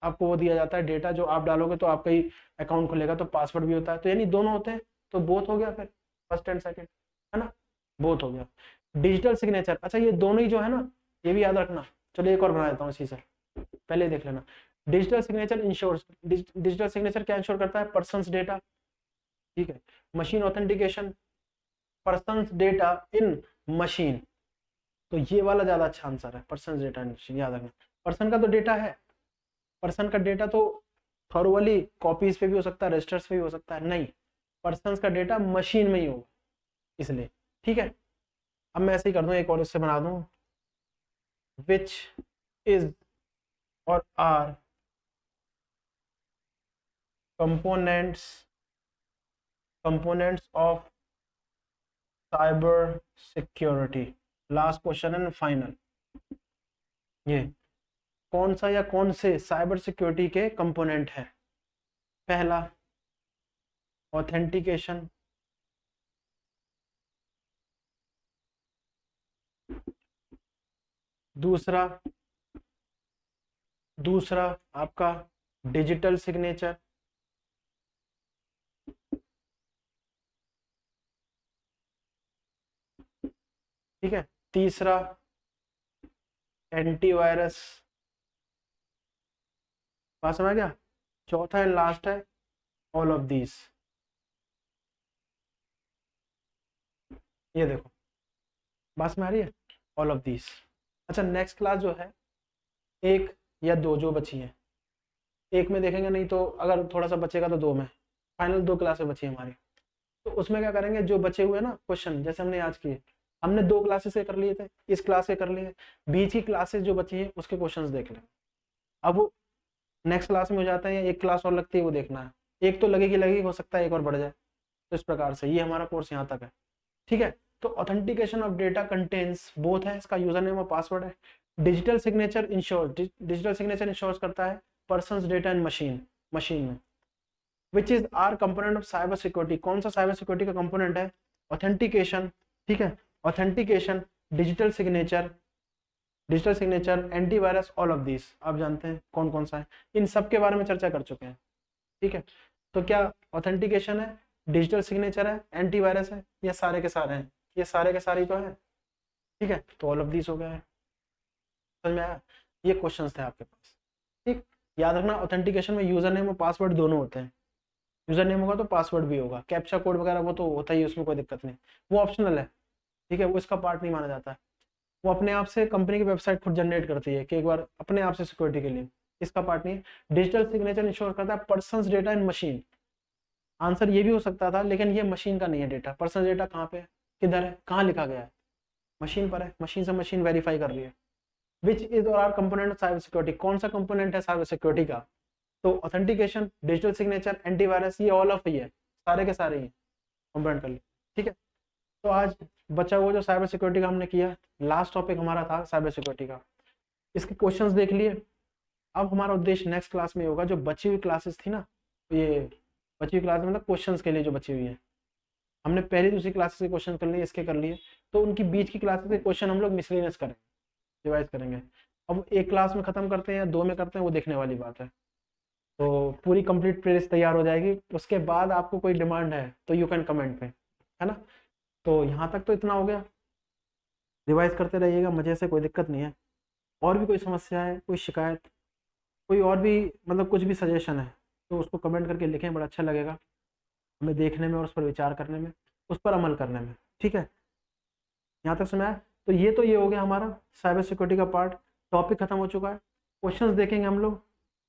A: आपको वो दिया जाता है डेटा, जो आप डालोगे तो आपका ही अकाउंट खुलेगा, तो पासवर्ड भी होता है, तो यानी दोनों होते हैं, तो बोथ हो गया फिर, फर्स्ट एंड सेकंड, है ना, बोथ हो गया। डिजिटल सिग्नेचर, अच्छा ये दोनों ही जो है ना, ये भी याद रखना। चलो एक और बना देता हूँ इसी से, पहले देख लेना। Digital signature ensures, digital signature क्या इंश्योर करता है, पर्सन्स डेटा। ठीक है, machine authentication, persons data in machine, तो ये वाला ज्यादा अच्छा आंसर है, पर्सन्स डेटा इन मशीन, याद रखना। पर्सन का तो डेटा है, पर्सन का डेटा तो थॉरवली कॉपीज पे भी हो सकता है, रजिस्टर्स पे भी हो सकता है, नहीं, पर्सन का डेटा मशीन में ही होगा, इसलिए। ठीक है, अब मैं ऐसे ही कर दूं, एक और इससे बना दूं, विच इज और are components of cyber security, last question and final. ये कौन सा या कौन से साइबर सिक्योरिटी के कंपोनेंट है, पहला ऑथेंटिकेशन, दूसरा दूसरा आपका डिजिटल सिग्नेचर, ठीक है, तीसरा एंटीवायरस, बात समझ गया, चौथा एंड लास्ट है ऑल ऑफ दीज। ये देखो, बात में आ रही है, ऑल ऑफ दीज। अच्छा नेक्स्ट क्लास जो है, एक या दो जो बची है, एक में देखेंगे, नहीं तो अगर थोड़ा सा बचेगा तो दो में, फाइनल दो क्लासेस बची है हमारी, तो उसमें क्या करेंगे, जो बचे हुए ना क्वेश्चन, जैसे हमने आज किए, हमने दो क्लासेस के कर लिए थे, इस क्लास के कर लिए, बीच की क्लासेस जो बची है उसके क्वेश्चंस देख लें। अब वो नेक्स्ट क्लास में हो जाता है, या एक क्लास और लगती है, वो देखना है, एक तो लगेगी, हो सकता है एक और बढ़ जाए, तो इस प्रकार से ये हमारा कोर्स यहाँ तक है। ठीक है, तो authentication of data contains both है, इसका यूजर नेम और पासवर्ड है। डिजिटल सिग्नेचर इंश्योर्स करता है पर्सन्स डेटा इन मशीन में। Which is R component of cyber security, कौन सा साइबर सिक्योरिटी का कंपोनेंट है, ऑथेंटिकेशन। ठीक है, authentication, digital signature antivirus, all of this आप जानते हैं कौन कौन सा है, इन सब के बारे में चर्चा कर चुके हैं। ठीक है, तो क्या ऑथेंटिकेशन है, डिजिटल सिग्नेचर है, एंटीवायरस है, ये सारे के सारे हैं, ये सारे के सारे तो है। ठीक है, तो ऑल ऑफ दिस हो गया है, समझ में आया, ये क्वेश्चंस थे आपके पास। ठीक, याद रखना ऑथेंटिकेशन में यूजर नेम और पासवर्ड दोनों होते हैं, यूजर नेम होगा तो पासवर्ड भी होगा, कैप्चा कोड वगैरह वो तो होता ही है, उसमें कोई दिक्कत नहीं, वो ऑप्शनल है। ठीक है, वो इसका पार्ट नहीं माना जाता है, वो अपने आप से कंपनी की वेबसाइट खुद जनरेट करती है कि एक बार अपने आप से सिक्योरिटी के लिए, इसका पार्ट नहीं है। डिजिटल सिग्नेचर इंश्योर करता है person's data in machine, answer ये भी हो सकता था, लेकिन ये मशीन का नहीं है डेटा, पर्सनल डेटा कहाँ पे है, किधर है, कहाँ लिखा गया है, मशीन पर है, मशीन से मशीन वेरीफाई कर रही है। विच इज और R component of cyber security, कौन सा कंपोनेंट है साइबर सिक्योरिटी का, तो ऑथेंटिकेशन, डिजिटल सिग्नेचर, एंटीवायरस, ये ऑल ऑफ ही है, सारे के सारे ही कंपोनेंट कर लिए। ठीक है, तो आज बचा हुआ जो साइबर सिक्योरिटी का हमने किया, लास्ट टॉपिक हमारा था साइबर सिक्योरिटी का, इसके क्वेश्चंस देख लिए। अब हमारा उद्देश्य नेक्स्ट क्लास में होगा, जो बची हुई क्लासेस थी ना, ये बची हुई क्लास मतलब क्वेश्चंस के लिए जो बची हुई है, हमने पहली दूसरी क्लासेस के क्वेश्चन कर लिए, इसके कर लिए, तो उनकी बीच की क्लासेस के क्वेश्चन हम लोग मिसलेनियस करेंगे, रिवाइज करेंगे। अब एक क्लास में खत्म करते हैं या दो में करते हैं, वो देखने वाली बात है, तो पूरी कंप्लीट प्लेलिस्ट तैयार हो जाएगी, उसके बाद आपको कोई डिमांड है तो यू कैन कमेंट पे, है ना। तो यहाँ तक तो इतना हो गया, रिवाइज करते रहिएगा मजे से, कोई दिक्कत नहीं है। और भी कोई समस्या है, कोई शिकायत, कोई और भी मतलब कुछ भी सजेशन है, तो उसको कमेंट करके लिखें, बड़ा अच्छा लगेगा हमें देखने में और उस पर विचार करने में, उस पर अमल करने में। ठीक है, यहाँ तक सुना है, तो ये हो गया हमारा साइबर सिक्योरिटी का पार्ट, टॉपिक खत्म हो चुका है, क्वेश्चंस देखेंगे हम लोग,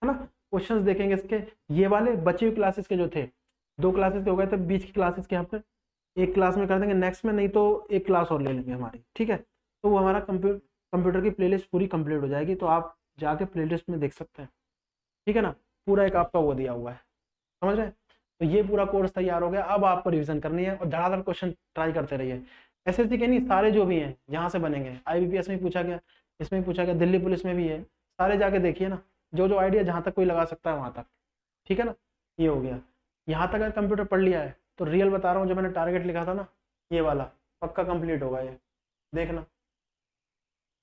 A: है ना। क्वेश्चंस देखेंगे इसके, ये वाले बचे हुए क्लासेस के जो थे, 2 क्लासेस के हो गए थे, बीच की क्लासेस के यहाँ पे एक क्लास में कर देंगे नेक्स्ट में, नहीं तो एक क्लास और ले लेंगे हमारी, ठीक है। तो वो हमारा कंप्यूटर की प्लेलिस्ट पूरी कंप्लीट हो जाएगी, तो आप जाके प्लेलिस्ट में देख सकते हैं, ठीक है ना। पूरा एक आपका वो दिया हुआ है, समझ रहे हैं। तो ये पूरा कोर्स तैयार हो गया, अब आपको रिवीजन करनी है और धड़ाधड़ क्वेश्चन ट्राई करते रहिए। एसएससी के नहीं, सारे जो भी हैं यहाँ से बनेंगे, आईबीपीएस में पूछा गया, इसमें भी पूछा गया, दिल्ली पुलिस में भी है, सारे जाके देखिए ना, जो जो आइडिया जहाँ तक कोई लगा सकता है वहाँ तक, ठीक है ना। ये हो गया, यहाँ तक अगर कंप्यूटर पढ़ लिया है तो रियल बता रहा हूँ, जो मैंने टारगेट लिखा था ना ये वाला, पक्का कंप्लीट होगा ये, देखना।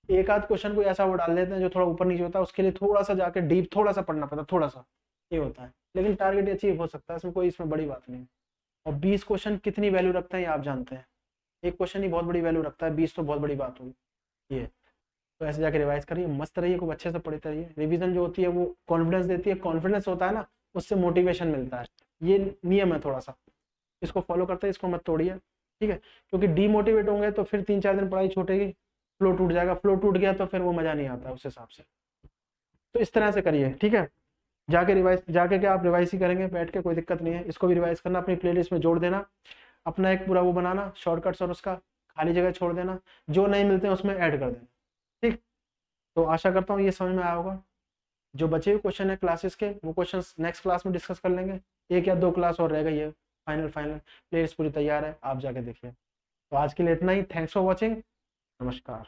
A: एक आध क्वेश्चन कोई ऐसा वो डाल देते हैं जो थोड़ा ऊपर नीचे होता है, उसके लिए थोड़ा सा जाके डीप थोड़ा सा पढ़ना पड़ता है, थोड़ा सा ये होता है, लेकिन टारगेट अचीव हो सकता है, इसमें कोई इसमें बड़ी बात नहीं है। और 20 क्वेश्चन कितनी वैल्यू रखते हैं ये आप जानते हैं, एक क्वेश्चन ही बहुत बड़ी वैल्यू रखता है, 20 तो बहुत बड़ी बात होगी ये। तो ऐसे जाके रिवाइज करिए, मस्त रहिए, खूब अच्छे से पढ़ते रहिए। रिवीजन जो होती है वो कॉन्फिडेंस देती है, कॉन्फिडेंस होता है ना, उससे मोटिवेशन मिलता है। ये नियम है थोड़ा सा, इसको फॉलो करते हैं, इसको मत तोड़िए, ठीक है। क्योंकि डीमोटिवेट होंगे तो फिर 3-4 दिन पढ़ाई छूटेगी, फ्लो टूट जाएगा, फ्लो टूट गया तो फिर वो मजा नहीं आता उस हिसाब से। तो इस तरह से करिए, ठीक है। जाके रिवाइज, जाके क्या आप रिवाइज ही करेंगे बैठ के, कोई दिक्कत नहीं है, इसको भी रिवाइज करना, अपनी प्लेलिस्ट में जोड़ देना, अपना एक पूरा वो बनाना शॉर्टकट्स, और उसका खाली जगह छोड़ देना, जो नहीं मिलते हैं उसमें ऐड कर देना, ठीक। तो आशा करता हूँ ये समझ में आया होगा। जो बचे हुए क्वेश्चन है क्लासेस के, वो क्वेश्चन नेक्स्ट क्लास में डिस्कस कर लेंगे, 1 या 2 क्लास और रह गई है, फाइनल प्लेलिस्ट पूरी तैयार है, आप जाके देखिए। तो आज के लिए इतना ही, थैंक्स फॉर वॉचिंग, नमस्कार।